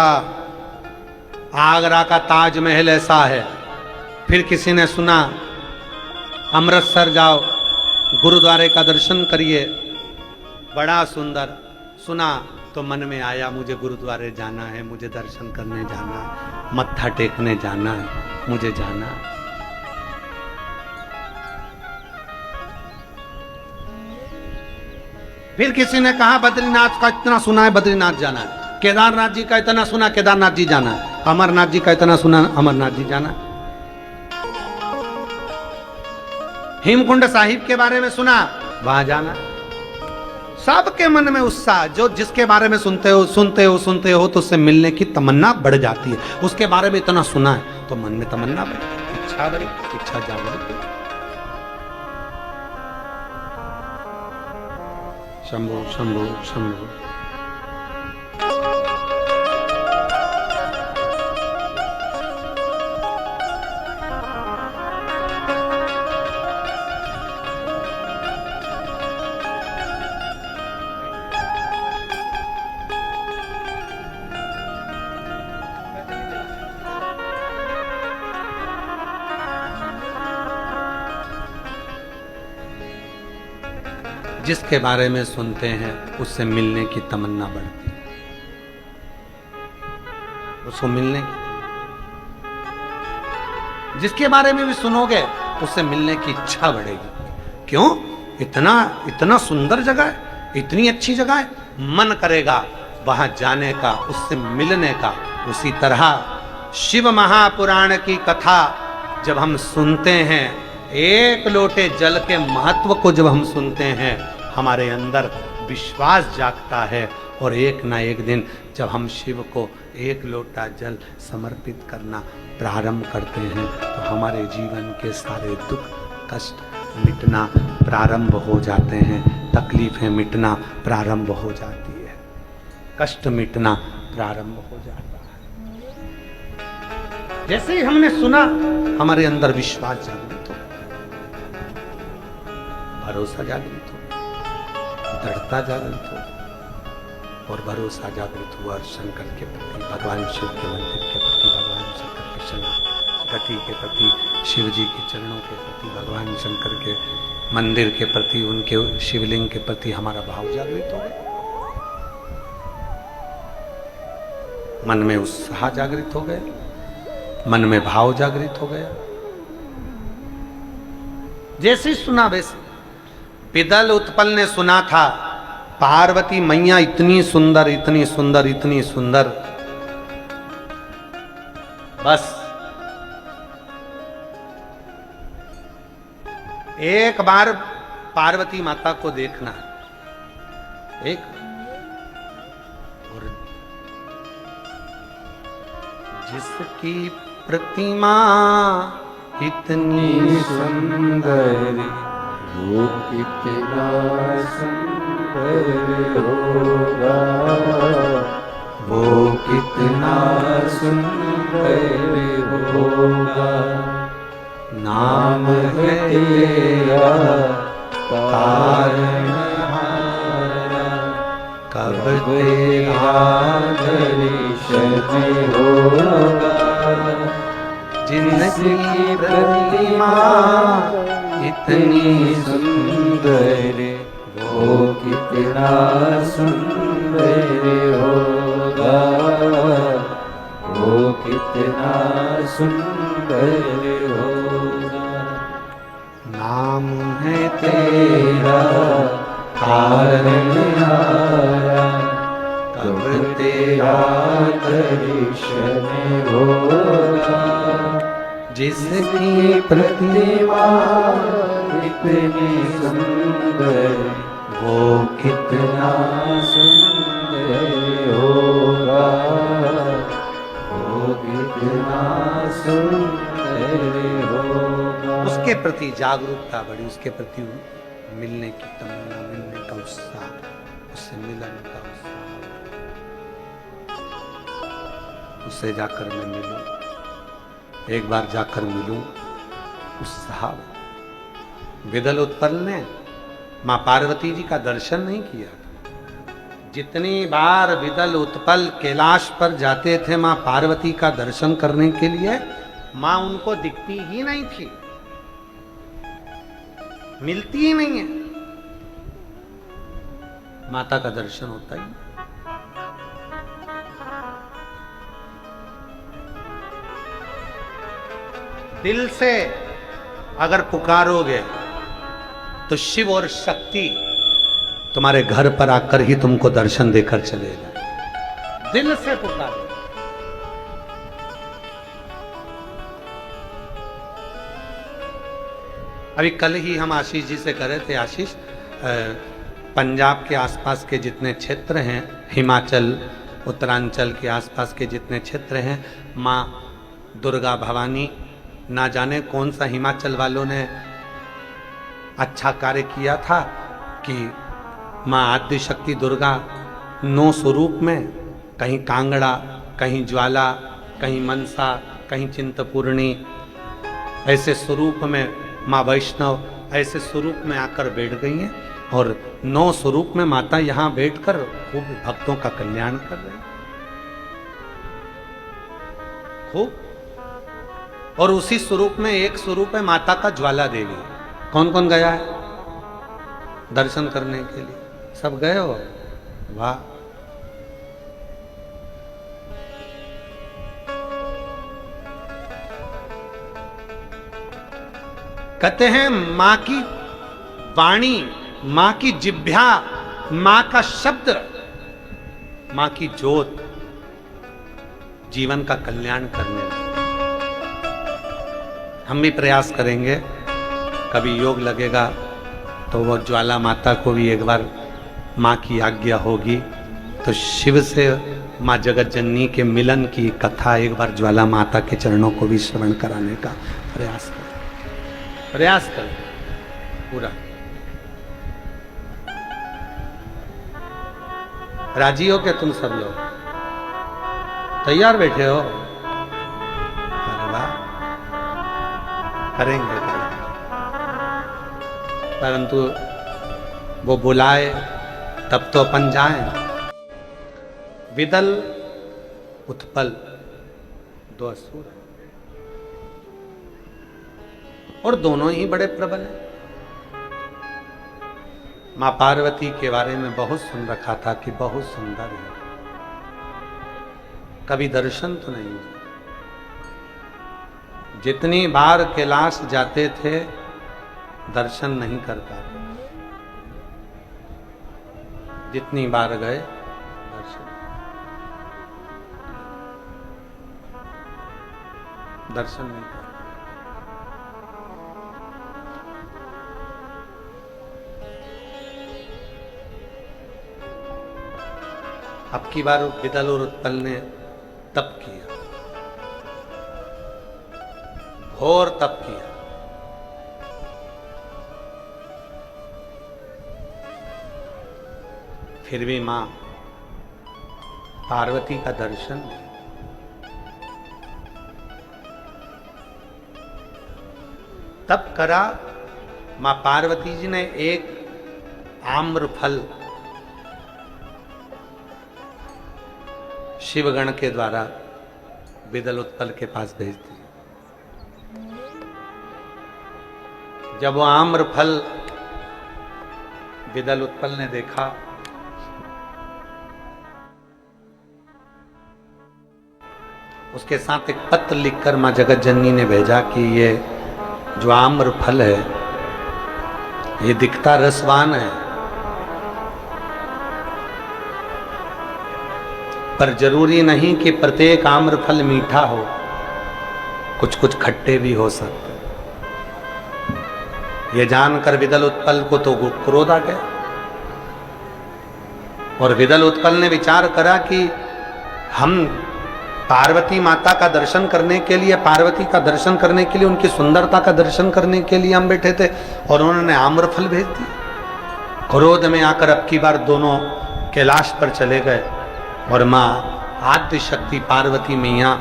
आगरा का ताजमहल ऐसा है। फिर किसी ने सुना अमृतसर जाओ, गुरुद्वारे का दर्शन करिए, बड़ा सुंदर। सुना तो मन में आया मुझे गुरुद्वारे जाना है, मुझे दर्शन करने जाना है, मत्था टेकने जाना है, मुझे जाना है। फिर किसी ने कहा बद्रीनाथ का इतना सुना है, बद्रीनाथ जाना है। केदारनाथ जी का इतना सुना, केदारनाथ जी जाना है। अमरनाथ जी का इतना सुना, अमरनाथ जी जाना है। हेमकुंड साहिब के बारे में सुना, वहां जाना। सबके मन में उत्साह, जो जिसके बारे में सुनते हो तो उससे मिलने की तमन्ना बढ़ जाती है। उसके बारे में इतना सुना है तो मन में तमन्ना बढ़ी, इच्छा बढ़ी, इच्छा जागृत। शंभो शंभो शंभो। जिसके बारे में सुनते हैं उससे मिलने की तमन्ना बढ़ती है, उसको मिलने की। जिसके बारे में भी सुनोगे उससे मिलने की इच्छा बढ़ेगी। क्यों? इतना इतना सुंदर जगह है, इतनी अच्छी जगह है, मन करेगा वहां जाने का, उससे मिलने का। उसी तरह शिव महापुराण की कथा जब हम सुनते हैं, एक लोटे जल के महत्व को जब हम सुनते हैं, हमारे अंदर विश्वास जागता है। और एक ना एक दिन जब हम शिव को एक लोटा जल समर्पित करना प्रारंभ करते हैं तो हमारे जीवन के सारे दुख कष्ट मिटना प्रारंभ हो जाते हैं, तकलीफें मिटना प्रारंभ हो जाती है, कष्ट मिटना प्रारंभ हो जाता है। जैसे ही हमने सुना हमारे अंदर विश्वास जागृत हो। भरोसा जागृत हो गया, दृढ़ता जागृत हो गई और भरोसा जागृत हुआ और शंकर के प्रति, भगवान शिव के मंदिर के प्रति, भगवान शंकर के शरणागति के प्रति, शिव जी के चरणों के प्रति, भगवान शंकर के मंदिर के प्रति, उनके शिवलिंग के प्रति हमारा भाव जागृत हो गया। मन में उत्साह जागृत हो गया, मन में भाव जागृत हो गया। जैसे ही सुना वैसे पिदल उत्पल ने सुना था पार्वती मैया इतनी सुंदर, इतनी सुंदर, इतनी सुंदर, बस एक बार पार्वती माता को देखना है, एक और जिसकी प्रतिमा इतनी सुंदर वो कितना सुंदर होगा, वो कितना सुंदर होगा। नाम है तेरा तारनहारा, कब तेरा दर्शन होगा। जिनकी प्रतिमा इतनी सुंदर वो कितना सुंदर होगा, वो कितना सुंदर होगा। नाम है तेरा तारनहारा, कब तेरा दर्शन होगा। जिसकी प्रतिमा इतनी सुंदर वो कितना सुंदर होगा, वो कितना सुंदर होगा। उसके प्रति जागरूकता बढ़ी, उसके प्रति मिलने की तमन्ना, मिलने का उत्साह, उससे मिलन का उत्साह, उससे जाकर मैं मिलूं, एक बार जाकर मिलूं। उत्साह। विदल उत्पल ने मां पार्वती जी का दर्शन नहीं किया। जितनी बार विदल उत्पल कैलाश पर जाते थे मां पार्वती का दर्शन करने के लिए, मां उनको दिखती ही नहीं थी, मिलती ही नहीं है, माता का दर्शन होता ही। दिल से अगर पुकारोगे तो शिव और शक्ति तुम्हारे घर पर आकर ही तुमको दर्शन देकर चलेगा। दिल से पुकारो। अभी कल ही हम आशीष जी से कह रहे थे, आशीष पंजाब के आसपास के जितने क्षेत्र हैं, हिमाचल उत्तरांचल के आसपास के जितने क्षेत्र हैं, माँ दुर्गा भवानी, ना जाने कौन सा हिमाचल वालों ने अच्छा कार्य किया था कि माँ आद्य शक्ति दुर्गा 9 स्वरूप में, कहीं कांगड़ा, कहीं ज्वाला, कहीं मनसा, कहीं चिंतपूर्णी, ऐसे स्वरूप में माँ वैष्णव, ऐसे स्वरूप में आकर बैठ गई हैं और 9 स्वरूप में माता यहाँ बैठकर खूब भक्तों का कल्याण कर रहे हैं, खूब। और उसी स्वरूप में एक स्वरूप है माता का ज्वाला देवी। कौन कौन गया है दर्शन करने के लिए? सब गए हो? वाह। कहते हैं मां की वाणी, मां की जिह्वा, मां का शब्द, मां की ज्योत जीवन का कल्याण करने में। हम भी प्रयास करेंगे, कभी योग लगेगा तो वो ज्वाला माता को भी एक बार, माँ की आज्ञा होगी तो शिव से माँ जगत जननी के मिलन की कथा एक बार ज्वाला माता के चरणों को भी श्रवण कराने का प्रयास करें पूरा। राजी हो क्या तुम सब लोग? तैयार बैठे हो? अरे वाह, करेंगे। परंतु वो बुलाए तब तो अपन जाएं। विदल उत्पल दो असुर हैं और दोनों ही बड़े प्रबल हैं। मां पार्वती के बारे में बहुत सुन रखा था कि बहुत सुंदर है, कभी दर्शन तो नहीं हुआ। जितनी बार कैलाश जाते थे दर्शन नहीं कर पाते, जितनी बार गए दर्शन नहीं कर। अब की बार विदल और उत्पल ने तप किया, घोर तप किया। फिर भी मां पार्वती का दर्शन नहीं। तब करा मां पार्वती जी ने एक आम्र फल शिवगण के द्वारा विदल उत्पल के पास भेज दी। जब वो आम्र फल विदल उत्पल ने देखा, उसके साथ एक पत्र लिखकर मां जगत जननी ने भेजा कि ये जो आम्र फल है ये दिखता रसवान है, पर जरूरी नहीं कि प्रत्येक आम्र फल मीठा हो, कुछ कुछ खट्टे भी हो सकते। ये जानकर विदल उत्पल को तो क्रोध आ गया और विदल उत्पल ने विचार करा कि हम पार्वती माता का दर्शन करने के लिए, पार्वती का दर्शन करने के लिए, उनकी सुंदरता का दर्शन करने के लिए हम बैठे थे और उन्होंने आम्रफल भेज दिया। क्रोध में आकर अब की बार दोनों कैलाश पर चले गए और मां आद्य शक्ति पार्वती मैया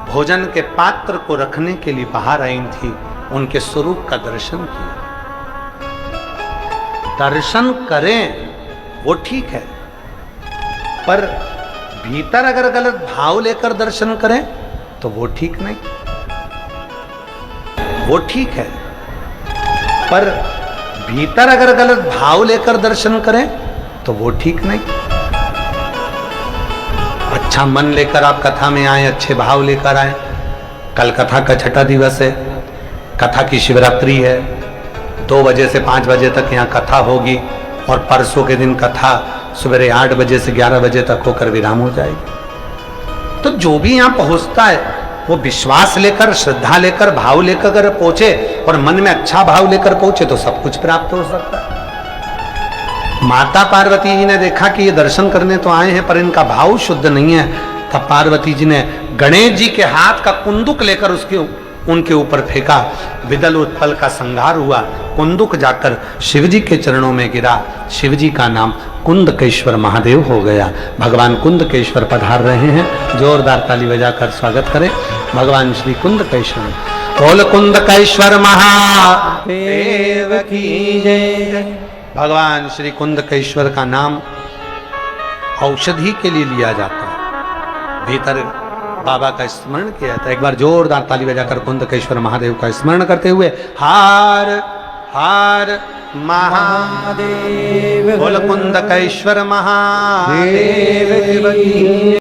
भोजन के पात्र को रखने के लिए बाहर आई थी, उनके स्वरूप का दर्शन किया। दर्शन करें वो ठीक है, पर भीतर अगर गलत भाव लेकर दर्शन करें तो वो ठीक नहीं। वो ठीक है, पर भीतर अगर गलत भाव लेकर दर्शन करें तो वो ठीक नहीं। अच्छा मन लेकर आप कथा में आए, अच्छे भाव लेकर आए। कल कथा का छठा दिवस है, कथा की शिवरात्रि है, 2 बजे से 5 बजे तक यहाँ कथा होगी और परसों के दिन कथा सवेरे 8 बजे से 11 बजे तक होकर विराम हो जाएगी। तो जो भी यहाँ पहुंचता है वो विश्वास लेकर, श्रद्धा लेकर, भाव लेकर अगर पहुंचे और मन में अच्छा भाव लेकर पहुंचे तो सब कुछ प्राप्त हो सकता है। माता पार्वती जी ने देखा कि ये दर्शन करने तो आए हैं पर इनका भाव शुद्ध नहीं है, तब पार्वती जी ने गणेश जी के हाथ का कुंदुक लेकर उनके ऊपर फेंका। विदल उत्पल का संहार हुआ, कुंदुक जाकर शिवजी के चरणों में गिरा। शिवजी का नाम कुंदकेश्वर महादेव हो गया। भगवान कुंदकेश्वर पधार रहे हैं, जोरदार ताली बजाकर स्वागत करें भगवान श्री कुंदकेश्वर। बोल कुंदकेश्वर महादेव की जय। भगवान श्री कुंदकेश्वर का नाम औषधि के लिए लिया जाता है, भीतर बाबा का स्मरण किया जाता है। एक बार जोरदार ताली बजाकर कुंदकेश्वर महादेव का स्मरण करते हुए हार हार महादेव। बोल कुंदकेश्वर महादेव की